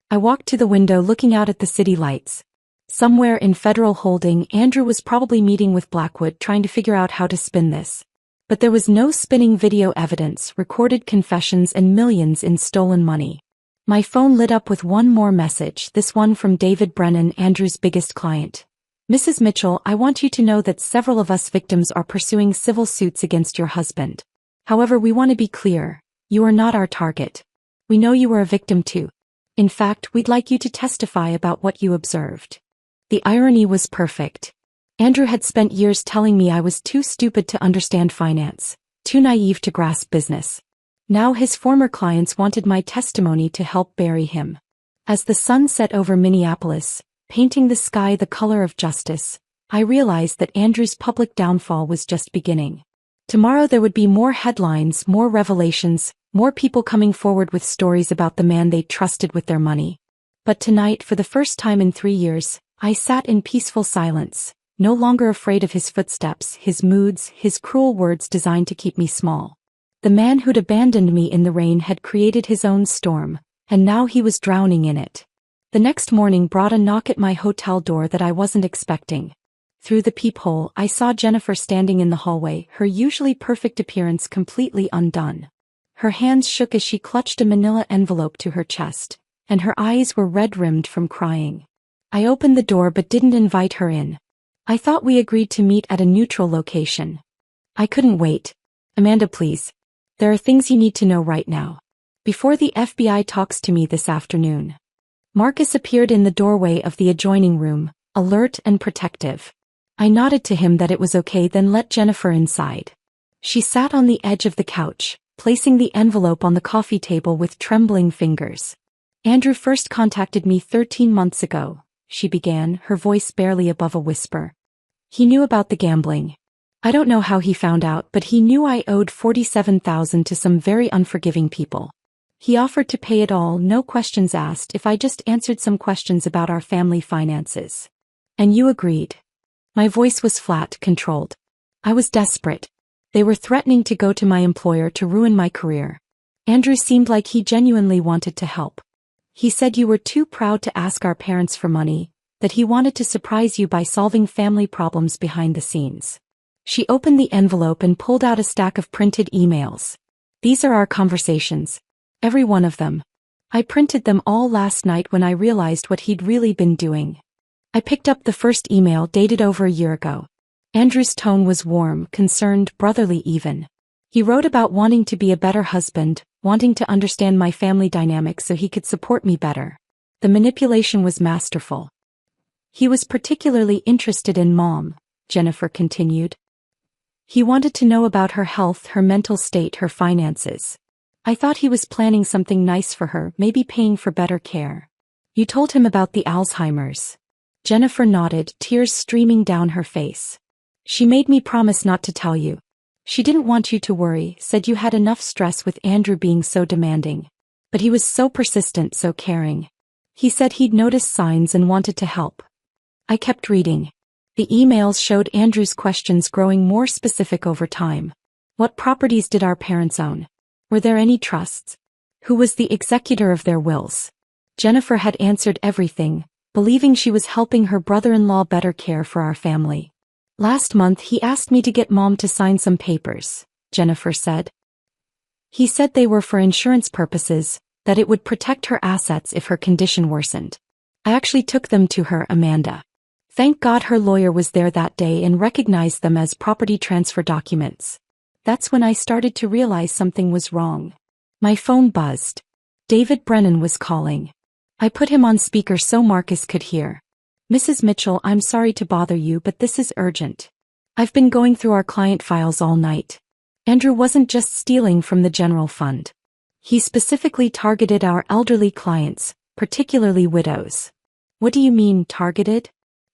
I walked to the window looking out at the city lights. Somewhere in Federal Holding, Andrew was probably meeting with Blackwood trying to figure out how to spin this. But there was no spinning video evidence, recorded confessions, and millions in stolen money. My phone lit up with one more message, this one from David Brennan, Andrew's biggest client. "Mrs. Mitchell, I want you to know that several of us victims are pursuing civil suits against your husband. However, we want to be clear, you are not our target. We know you were a victim too. In fact, we'd like you to testify about what you observed." The irony was perfect. Andrew had spent years telling me I was too stupid to understand finance, too naive to grasp business. Now his former clients wanted my testimony to help bury him. As the sun set over Minneapolis, painting the sky the color of justice, I realized that Andrew's public downfall was just beginning. Tomorrow there would be more headlines, more revelations, more people coming forward with stories about the man they trusted with their money. But tonight, for the first time in 3 years, I sat in peaceful silence, no longer afraid of his footsteps, his moods, his cruel words designed to keep me small. The man who'd abandoned me in the rain had created his own storm, and now he was drowning in it. The next morning brought a knock at my hotel door that I wasn't expecting. Through the peephole, I saw Jennifer standing in the hallway, her usually perfect appearance completely undone. Her hands shook as she clutched a manila envelope to her chest, and her eyes were red-rimmed from crying. I opened the door but didn't invite her in. I thought we agreed to meet at a neutral location. I couldn't wait. "Amanda, please. There are things you need to know right now. Before the FBI talks to me this afternoon." Marcus appeared in the doorway of the adjoining room, alert and protective. I nodded to him that it was okay, then let Jennifer inside. She sat on the edge of the couch, placing the envelope on the coffee table with trembling fingers. "Andrew first contacted me 13 months ago," she began, her voice barely above a whisper. "He knew about the gambling. I don't know how he found out, but he knew I owed $47,000 to some very unforgiving people. He offered to pay it all, no questions asked, if I just answered some questions about our family finances. And you agreed." My voice was flat, controlled. I was desperate. They were threatening to go to my employer to ruin my career. Andrew seemed like he genuinely wanted to help. He said you were too proud to ask our parents for money, that he wanted to surprise you by solving family problems behind the scenes. She opened the envelope and pulled out a stack of printed emails. "These are our conversations. Every one of them. I printed them all last night when I realized what he'd really been doing. I picked up the first email dated over a year ago. Andrew's tone was warm, concerned, brotherly even. He wrote about wanting to be a better husband, wanting to understand my family dynamics so he could support me better. The manipulation was masterful. He was particularly interested in Mom, Jennifer continued. He wanted to know about her health, her mental state, her finances. I thought he was planning something nice for her, maybe paying for better care. You told him about the Alzheimer's. Jennifer nodded, tears streaming down her face. She made me promise not to tell you. She didn't want you to worry, said you had enough stress with Andrew being so demanding. But he was so persistent, so caring. He said he'd noticed signs and wanted to help. I kept reading. The emails showed Andrew's questions growing more specific over time. What properties did our parents own? Were there any trusts? Who was the executor of their wills? Jennifer had answered everything, believing she was helping her brother-in-law better care for our family. Last month he asked me to get Mom to sign some papers, Jennifer said. He said they were for insurance purposes, that it would protect her assets if her condition worsened. I actually took them to her, Amanda. Thank God her lawyer was there that day and recognized them as property transfer documents. That's when I started to realize something was wrong. My phone buzzed. David Brennan was calling. I put him on speaker so Marcus could hear. Mrs. Mitchell, I'm sorry to bother you, but this is urgent. I've been going through our client files all night. Andrew wasn't just stealing from the general fund. He specifically targeted our elderly clients, particularly widows. What do you mean, targeted?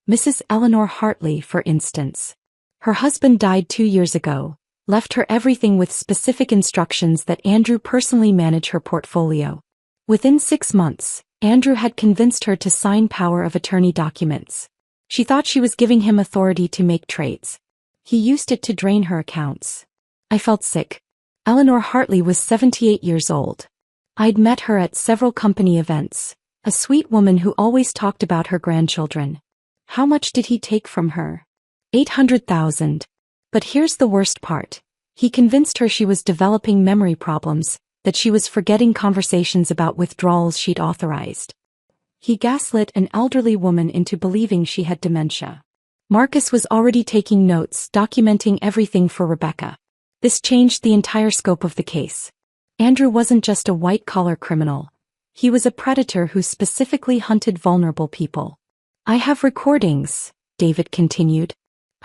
Mrs. Eleanor Hartley, for instance. Her husband died 2 years ago. Left her everything with specific instructions that Andrew personally manage her portfolio. Within 6 months, Andrew had convinced her to sign power of attorney documents. She thought she was giving him authority to make trades. He used it to drain her accounts. I felt sick. Eleanor Hartley was 78 years old. I'd met her at several company events, a sweet woman who always talked about her grandchildren. How much did he take from her? $800,000. But here's the worst part. He convinced her she was developing memory problems, that she was forgetting conversations about withdrawals she'd authorized. He gaslit an elderly woman into believing she had dementia. Marcus was already taking notes, documenting everything for Rebecca. This changed the entire scope of the case. Andrew wasn't just a white-collar criminal. He was a predator who specifically hunted vulnerable people. I have recordings, David continued.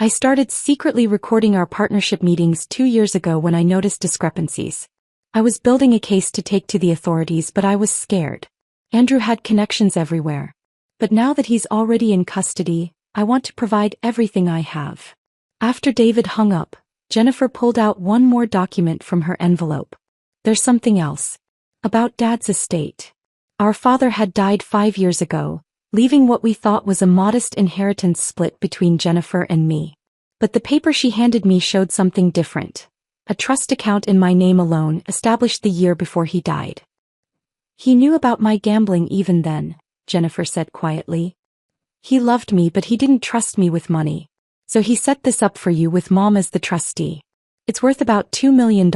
I started secretly recording our partnership meetings 2 years ago when I noticed discrepancies. I was building a case to take to the authorities, but I was scared. Andrew had connections everywhere. But now that he's already in custody, I want to provide everything I have. After David hung up, Jennifer pulled out one more document from her envelope. There's something else. About Dad's estate. Our father had died 5 years ago, leaving what we thought was a modest inheritance split between Jennifer and me. But the paper she handed me showed something different. A trust account in my name alone, established the year before he died. He knew about my gambling even then, Jennifer said quietly. He loved me, but he didn't trust me with money. So he set this up for you with Mom as the trustee. It's worth about $2 million.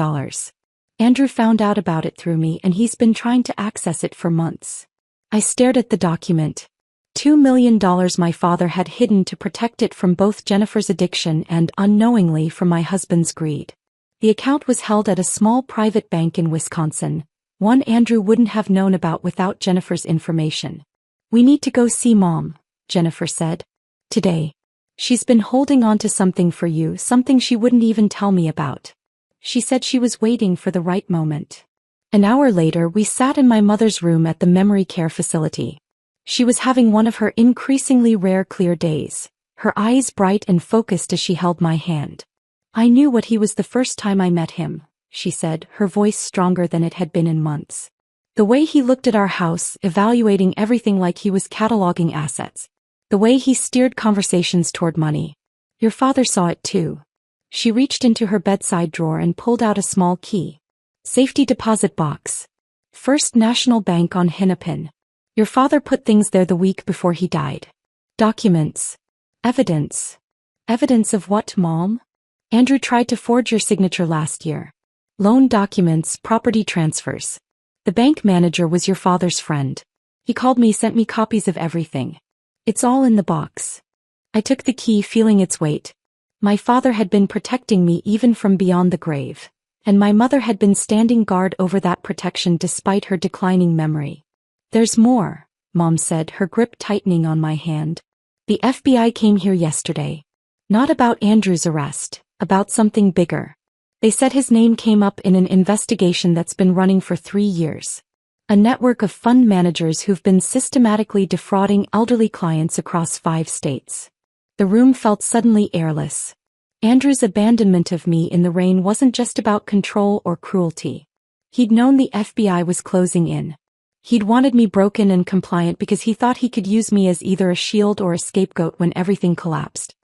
Andrew found out about it through me, and he's been trying to access it for months. I stared at the document. $2 million my father had hidden to protect it from both Jennifer's addiction and, unknowingly, from my husband's greed. The account was held at a small private bank in Wisconsin, one Andrew wouldn't have known about without Jennifer's information. We need to go see Mom, Jennifer said. Today. She's been holding on to something for you, something she wouldn't even tell me about. She said she was waiting for the right moment. An hour later, we sat in my mother's room at the memory care facility. She was having one of her increasingly rare clear days, her eyes bright and focused as she held my hand. I knew what he was the first time I met him, she said, her voice stronger than it had been in months. The way he looked at our house, evaluating everything like he was cataloging assets. The way he steered conversations toward money. Your father saw it too. She reached into her bedside drawer and pulled out a small key. Safety deposit box. First National Bank on Hennepin. Your father put things there the week before he died. Documents. Evidence. Evidence of what, Mom? Andrew tried to forge your signature last year. Loan documents, property transfers. The bank manager was your father's friend. He called me, sent me copies of everything. It's all in the box. I took the key, feeling its weight. My father had been protecting me even from beyond the grave, and my mother had been standing guard over that protection despite her declining memory. There's more, Mom said, her grip tightening on my hand. The FBI came here yesterday. Not about Andrew's arrest, about something bigger. They said his name came up in an investigation that's been running for 3 years. A network of fund managers who've been systematically defrauding elderly clients across 5 states. The room felt suddenly airless. Andrew's abandonment of me in the rain wasn't just about control or cruelty. He'd known the FBI was closing in. He'd wanted me broken and compliant because he thought he could use me as either a shield or a scapegoat when everything collapsed.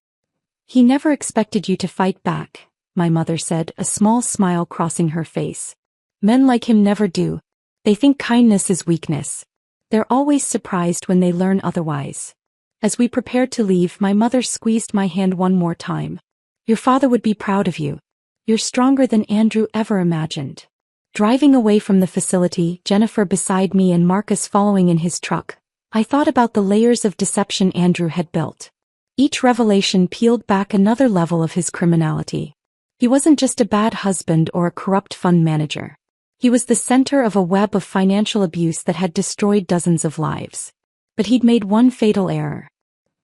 He never expected you to fight back, my mother said, a small smile crossing her face. Men like him never do. They think kindness is weakness. They're always surprised when they learn otherwise. As we prepared to leave, my mother squeezed my hand one more time. Your father would be proud of you. You're stronger than Andrew ever imagined. Driving away from the facility, Jennifer beside me and Marcus following in his truck, I thought about the layers of deception Andrew had built. Each revelation peeled back another level of his criminality. He wasn't just a bad husband or a corrupt fund manager. He was the center of a web of financial abuse that had destroyed dozens of lives. But he'd made one fatal error.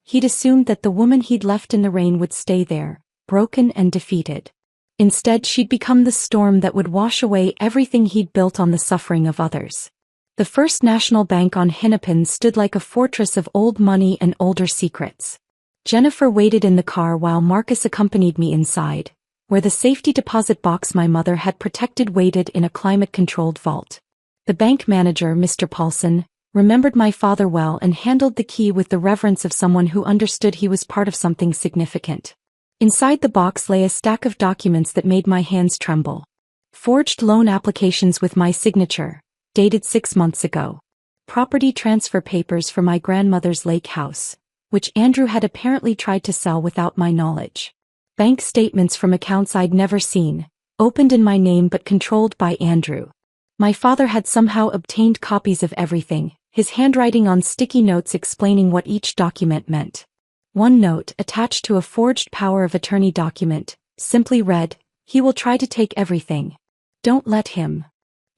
He'd assumed that the woman he'd left in the rain would stay there, broken and defeated. Instead, she'd become the storm that would wash away everything he'd built on the suffering of others. The First National Bank on Hennepin stood like a fortress of old money and older secrets. Jennifer waited in the car while Marcus accompanied me inside, where the safety deposit box my mother had protected waited in a climate-controlled vault. The bank manager, Mr. Paulson, remembered my father well and handled the key with the reverence of someone who understood he was part of something significant. Inside the box lay a stack of documents that made my hands tremble. Forged loan applications with my signature, dated 6 months ago. Property transfer papers for my grandmother's lake house, which Andrew had apparently tried to sell without my knowledge. Bank statements from accounts I'd never seen, opened in my name but controlled by Andrew. My father had somehow obtained copies of everything, his handwriting on sticky notes explaining what each document meant. One note, attached to a forged power of attorney document, simply read, "He will try to take everything. Don't let him."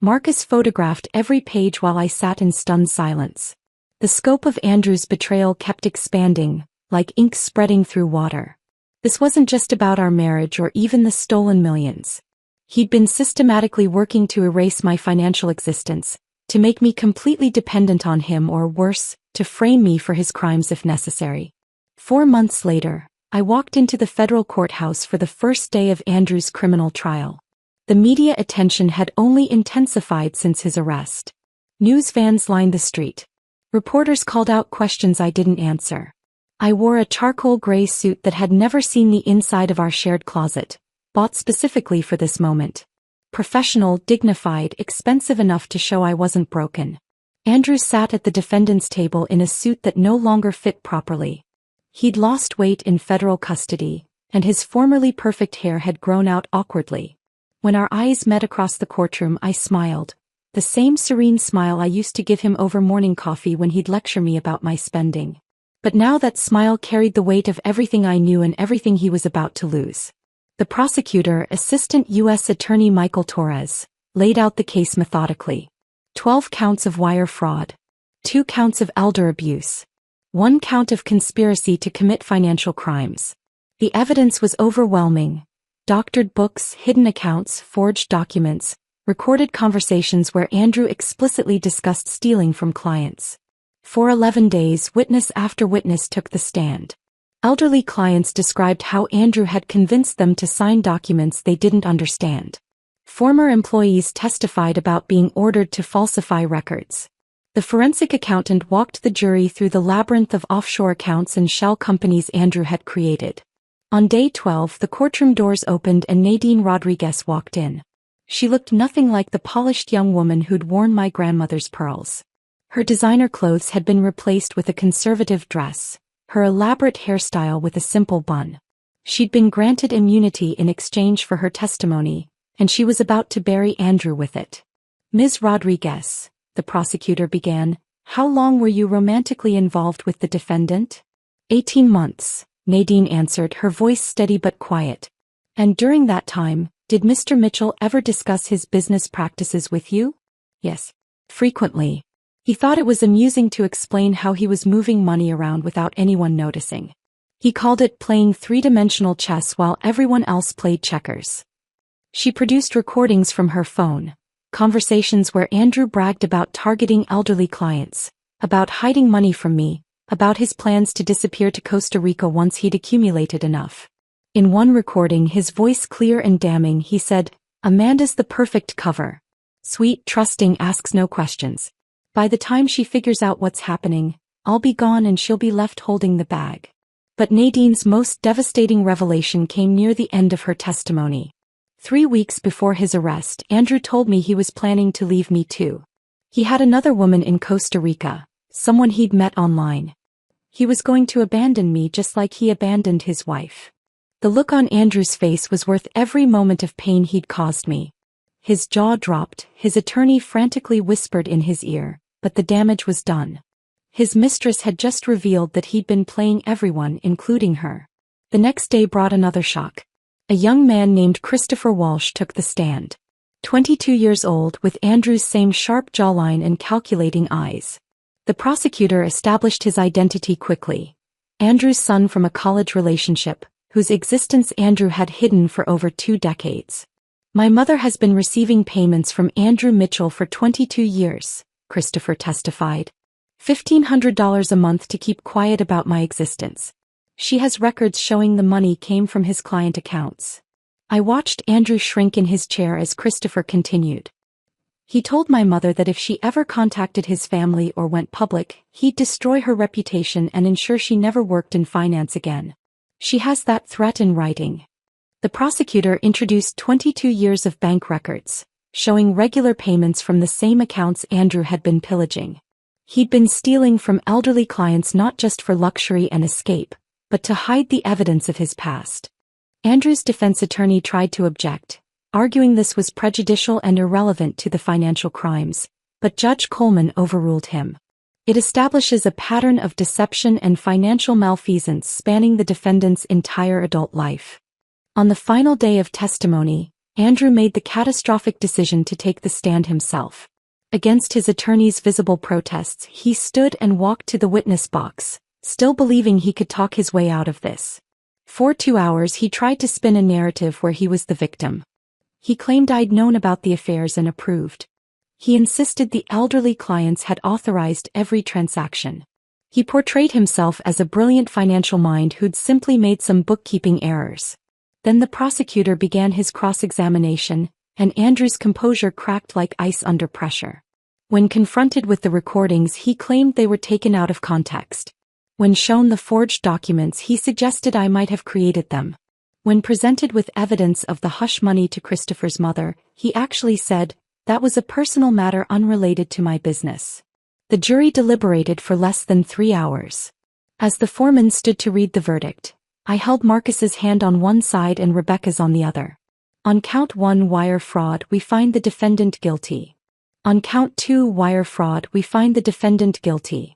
Marcus photographed every page while I sat in stunned silence. The scope of Andrew's betrayal kept expanding, like ink spreading through water. This wasn't just about our marriage or even the stolen millions. He'd been systematically working to erase my financial existence, to make me completely dependent on him or worse, to frame me for his crimes if necessary. 4 months later, I walked into the federal courthouse for the first day of Andrew's criminal trial. The media attention had only intensified since his arrest. News vans lined the street. Reporters called out questions I didn't answer. I wore a charcoal gray suit that had never seen the inside of our shared closet, bought specifically for this moment. Professional, dignified, expensive enough to show I wasn't broken. Andrew sat at the defendant's table in a suit that no longer fit properly. He'd lost weight in federal custody, and his formerly perfect hair had grown out awkwardly. When our eyes met across the courtroom, I smiled, the same serene smile I used to give him over morning coffee when he'd lecture me about my spending. But now that smile carried the weight of everything I knew and everything he was about to lose. The prosecutor, Assistant U.S. Attorney Michael Torres, laid out the case methodically. 12 counts of wire fraud. 2 counts of elder abuse. 1 count of conspiracy to commit financial crimes. The evidence was overwhelming. Doctored books, hidden accounts, forged documents, recorded conversations where Andrew explicitly discussed stealing from clients. For 11 days, witness after witness took the stand. Elderly clients described how Andrew had convinced them to sign documents they didn't understand. Former employees testified about being ordered to falsify records. The forensic accountant walked the jury through the labyrinth of offshore accounts and shell companies Andrew had created. On day 12, the courtroom doors opened and Nadine Rodriguez walked in. She looked nothing like the polished young woman who'd worn my grandmother's pearls. Her designer clothes had been replaced with a conservative dress, her elaborate hairstyle with a simple bun. She'd been granted immunity in exchange for her testimony, and she was about to bury Andrew with it. Ms. Rodriguez, the prosecutor began, how long were you romantically involved with the defendant? 18 months, Nadine answered, her voice steady but quiet. And during that time, did Mr. Mitchell ever discuss his business practices with you? Yes. Frequently. He thought it was amusing to explain how he was moving money around without anyone noticing. He called it playing three-dimensional chess while everyone else played checkers. She produced recordings from her phone, conversations where Andrew bragged about targeting elderly clients, about hiding money from me, about his plans to disappear to Costa Rica once he'd accumulated enough. In one recording, his voice clear and damning, he said, "Amanda's the perfect cover. Sweet, trusting, asks no questions. By the time she figures out what's happening, I'll be gone and she'll be left holding the bag." But Nadine's most devastating revelation came near the end of her testimony. 3 weeks before his arrest, Andrew told me he was planning to leave me too. He had another woman in Costa Rica, someone he'd met online. He was going to abandon me just like he abandoned his wife. The look on Andrew's face was worth every moment of pain he'd caused me. His jaw dropped, his attorney frantically whispered in his ear, but the damage was done. His mistress had just revealed that he'd been playing everyone, including her. The next day brought another shock. A young man named Christopher Walsh took the stand. 22 years old, with Andrew's same sharp jawline and calculating eyes. The prosecutor established his identity quickly. Andrew's son from a college relationship, whose existence Andrew had hidden for over 2 decades. My mother has been receiving payments from Andrew Mitchell for 22 years, Christopher testified. $1,500 a month to keep quiet about my existence. She has records showing the money came from his client accounts. I watched Andrew shrink in his chair as Christopher continued. He told my mother that if she ever contacted his family or went public, he'd destroy her reputation and ensure she never worked in finance again. She has that threat in writing. The prosecutor introduced 22 years of bank records, showing regular payments from the same accounts Andrew had been pillaging. He'd been stealing from elderly clients not just for luxury and escape, but to hide the evidence of his past. Andrew's defense attorney tried to object, arguing this was prejudicial and irrelevant to the financial crimes, but Judge Coleman overruled him. It establishes a pattern of deception and financial malfeasance spanning the defendant's entire adult life. On the final day of testimony, Andrew made the catastrophic decision to take the stand himself. Against his attorney's visible protests, he stood and walked to the witness box, still believing he could talk his way out of this. For 2 hours he tried to spin a narrative where he was the victim. He claimed I'd known about the affairs and approved. He insisted the elderly clients had authorized every transaction. He portrayed himself as a brilliant financial mind who'd simply made some bookkeeping errors. Then the prosecutor began his cross-examination, and Andrew's composure cracked like ice under pressure. When confronted with the recordings, he claimed they were taken out of context. When shown the forged documents, he suggested I might have created them. When presented with evidence of the hush money to Christopher's mother, he actually said, "That was a personal matter unrelated to my business." The jury deliberated for less than 3 hours. As the foreman stood to read the verdict, I held Marcus's hand on one side and Rebecca's on the other. On count 1 wire fraud, we find the defendant guilty. On count 2 wire fraud, we find the defendant guilty.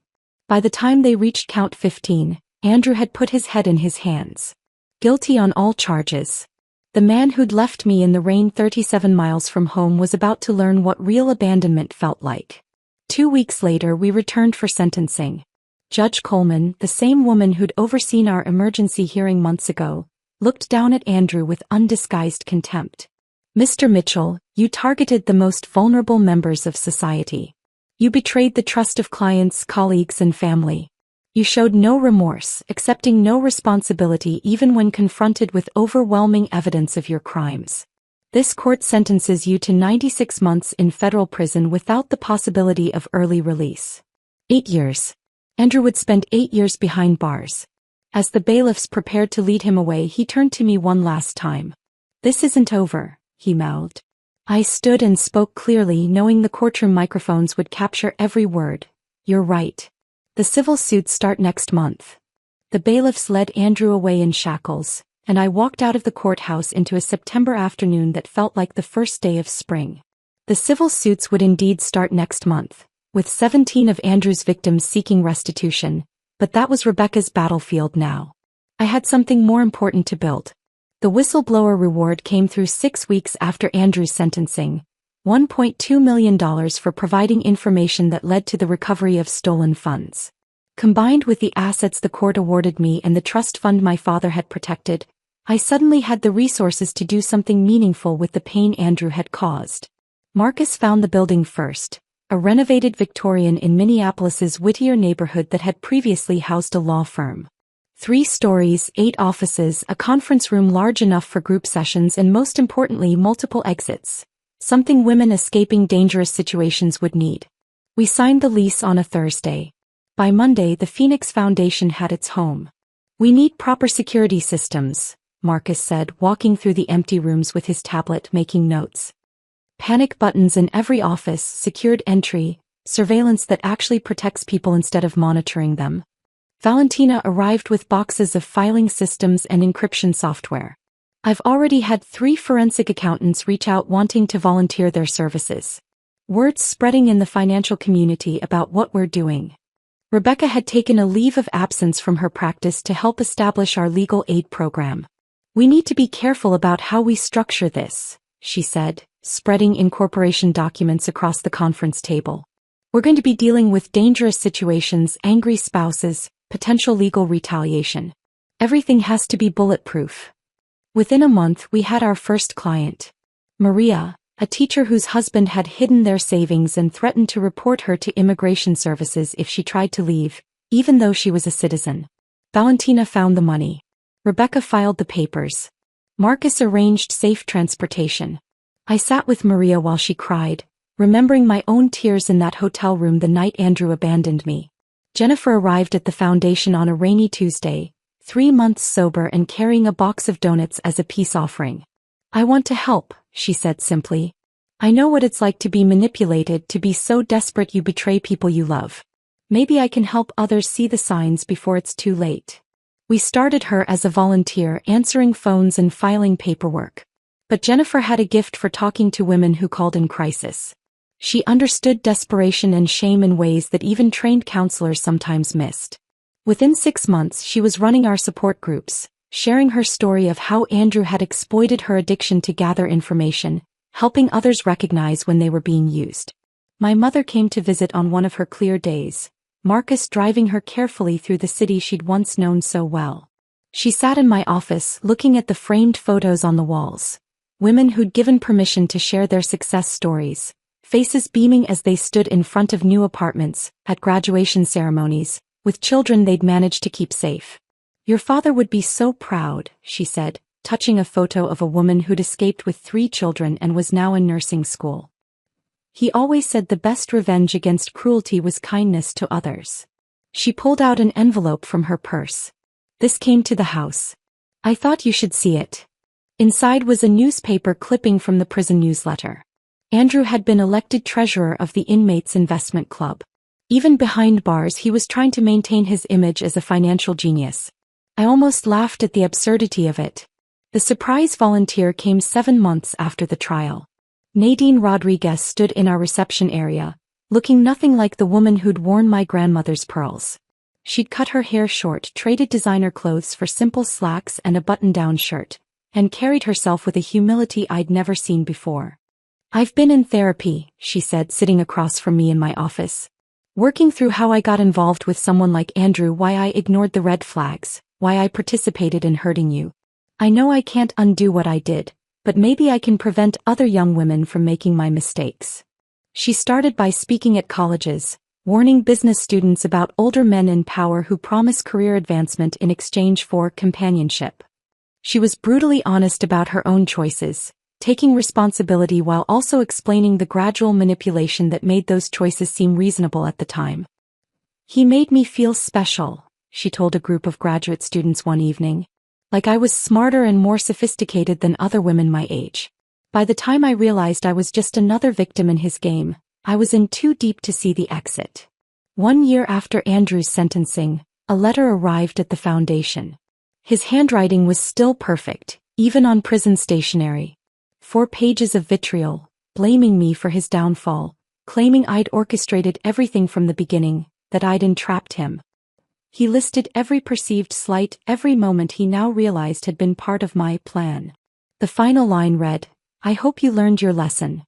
By the time they reached count 15, Andrew had put his head in his hands. Guilty on all charges. The man who'd left me in the rain 37 miles from home was about to learn what real abandonment felt like. 2 weeks later we returned for sentencing. Judge Coleman, the same woman who'd overseen our emergency hearing months ago, looked down at Andrew with undisguised contempt. "Mr. Mitchell, you targeted the most vulnerable members of society. You betrayed the trust of clients, colleagues, and family. You showed no remorse, accepting no responsibility even when confronted with overwhelming evidence of your crimes. This court sentences you to 96 months in federal prison without the possibility of early release." 8 years. Andrew would spend 8 years behind bars. As the bailiffs prepared to lead him away, he turned to me one last time. "This isn't over," he mouthed. I stood and spoke clearly, knowing the courtroom microphones would capture every word. "You're right. The civil suits start next month." The bailiffs led Andrew away in shackles, and I walked out of the courthouse into a September afternoon that felt like the first day of spring. The civil suits would indeed start next month, with 17 of Andrew's victims seeking restitution, but that was Rebecca's battlefield now. I had something more important to build. The whistleblower reward came through 6 weeks after Andrew's sentencing, $1.2 million for providing information that led to the recovery of stolen funds. Combined with the assets the court awarded me and the trust fund my father had protected, I suddenly had the resources to do something meaningful with the pain Andrew had caused. Marcus found the building first, a renovated Victorian in Minneapolis's Whittier neighborhood that had previously housed a law firm. 3 stories, 8 offices, a conference room large enough for group sessions, and most importantly, multiple exits. Something women escaping dangerous situations would need. We signed the lease on a Thursday. By Monday, the Phoenix Foundation had its home. "We need proper security systems," Marcus said, walking through the empty rooms with his tablet making notes. "Panic buttons in every office, secured entry, surveillance that actually protects people instead of monitoring them." Valentina arrived with boxes of filing systems and encryption software. "I've already had 3 forensic accountants reach out wanting to volunteer their services. Word's spreading in the financial community about what we're doing." Rebecca had taken a leave of absence from her practice to help establish our legal aid program. "We need to be careful about how we structure this," she said, spreading incorporation documents across the conference table. "We're going to be dealing with dangerous situations, angry spouses, potential legal retaliation. Everything has to be bulletproof." Within a month, we had our first client. Maria, a teacher whose husband had hidden their savings and threatened to report her to immigration services if she tried to leave, even though she was a citizen. Valentina found the money. Rebecca filed the papers. Marcus arranged safe transportation. I sat with Maria while she cried, remembering my own tears in that hotel room the night Andrew abandoned me. Jennifer arrived at the foundation on a rainy Tuesday, 3 months sober and carrying a box of donuts as a peace offering. "I want to help," she said simply. "I know what it's like to be manipulated, to be so desperate you betray people you love. Maybe I can help others see the signs before it's too late." We started her as a volunteer, answering phones and filing paperwork. But Jennifer had a gift for talking to women who called in crisis. She understood desperation and shame in ways that even trained counselors sometimes missed. Within 6 months, she was running our support groups, sharing her story of how Andrew had exploited her addiction to gather information, helping others recognize when they were being used. My mother came to visit on one of her clear days, Marcus driving her carefully through the city she'd once known so well. She sat in my office, looking at the framed photos on the walls. Women who'd given permission to share their success stories, faces beaming as they stood in front of new apartments, at graduation ceremonies, with children they'd managed to keep safe. "Your father would be so proud," she said, touching a photo of a woman who'd escaped with 3 children and was now in nursing school. "He always said the best revenge against cruelty was kindness to others." She pulled out an envelope from her purse. "This came to the house. I thought you should see it." Inside was a newspaper clipping from the prison newsletter. Andrew had been elected treasurer of the Inmates Investment Club. Even behind bars, he was trying to maintain his image as a financial genius. I almost laughed at the absurdity of it. The surprise volunteer came 7 months after the trial. Nadine Rodriguez stood in our reception area, looking nothing like the woman who'd worn my grandmother's pearls. She'd cut her hair short, traded designer clothes for simple slacks and a button-down shirt, and carried herself with a humility I'd never seen before. "I've been in therapy," she said, sitting across from me in my office. "Working through how I got involved with someone like Andrew, why I ignored the red flags, why I participated in hurting you. I know I can't undo what I did, but maybe I can prevent other young women from making my mistakes." She started by speaking at colleges, warning business students about older men in power who promise career advancement in exchange for companionship. She was brutally honest about her own choices, taking responsibility while also explaining the gradual manipulation that made those choices seem reasonable at the time. "He made me feel special," she told a group of graduate students one evening. "Like I was smarter and more sophisticated than other women my age. By the time I realized I was just another victim in his game, I was in too deep to see the exit." 1 year after Andrew's sentencing, a letter arrived at the foundation. His handwriting was still perfect, even on prison stationery. 4 pages of vitriol, blaming me for his downfall, claiming I'd orchestrated everything from the beginning, that I'd entrapped him. He listed every perceived slight, every moment he now realized had been part of my plan. The final line read, "I hope you learned your lesson."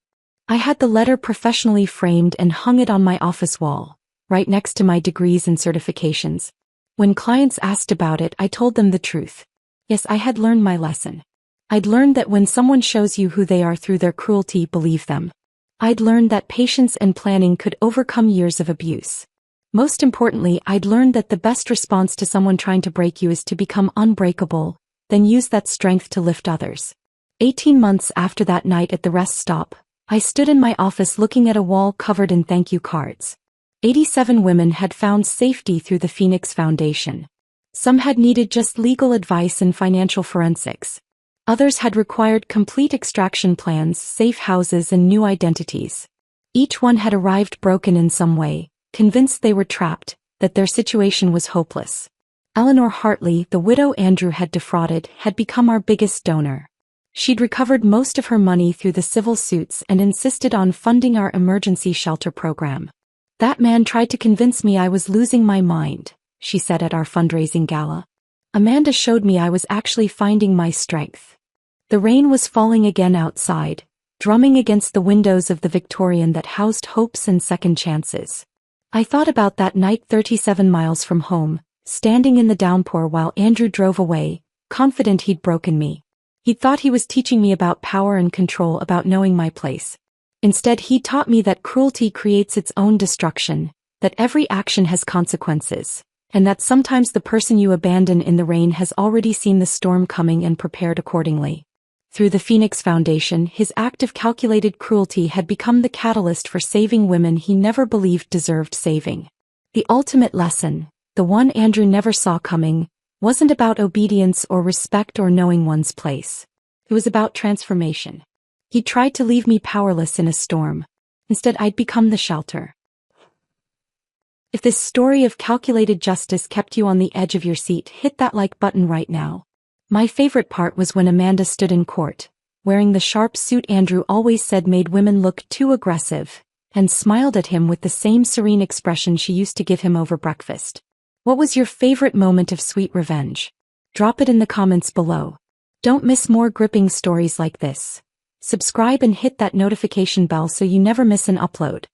I had the letter professionally framed and hung it on my office wall, right next to my degrees and certifications. When clients asked about it, I told them the truth. Yes, I had learned my lesson. I'd learned that when someone shows you who they are through their cruelty, believe them. I'd learned that patience and planning could overcome years of abuse. Most importantly, I'd learned that the best response to someone trying to break you is to become unbreakable, then use that strength to lift others. 18 months after that night at the rest stop, I stood in my office looking at a wall covered in thank you cards. 87 women had found safety through the Phoenix Foundation. Some had needed just legal advice and financial forensics. Others had required complete extraction plans, safe houses, and new identities. Each one had arrived broken in some way, convinced they were trapped, that their situation was hopeless. Eleanor Hartley, the widow Andrew had defrauded, had become our biggest donor. She'd recovered most of her money through the civil suits and insisted on funding our emergency shelter program. "That man tried to convince me I was losing my mind," she said at our fundraising gala. "Amanda showed me I was actually finding my strength." The rain was falling again outside, drumming against the windows of the Victorian that housed hopes and second chances. I thought about that night 37 miles from home, standing in the downpour while Andrew drove away, confident he'd broken me. He thought he was teaching me about power and control, about knowing my place. Instead, he taught me that cruelty creates its own destruction, that every action has consequences, and that sometimes the person you abandon in the rain has already seen the storm coming and prepared accordingly. Through the Phoenix Foundation, his act of calculated cruelty had become the catalyst for saving women he never believed deserved saving. The ultimate lesson, the one Andrew never saw coming, wasn't about obedience or respect or knowing one's place. It was about transformation. He tried to leave me powerless in a storm. Instead, I'd become the shelter. If this story of calculated justice kept you on the edge of your seat, hit that like button right now. My favorite part was when Amanda stood in court, wearing the sharp suit Andrew always said made women look too aggressive, and smiled at him with the same serene expression she used to give him over breakfast. What was your favorite moment of sweet revenge? Drop it in the comments below. Don't miss more gripping stories like this. Subscribe and hit that notification bell so you never miss an upload.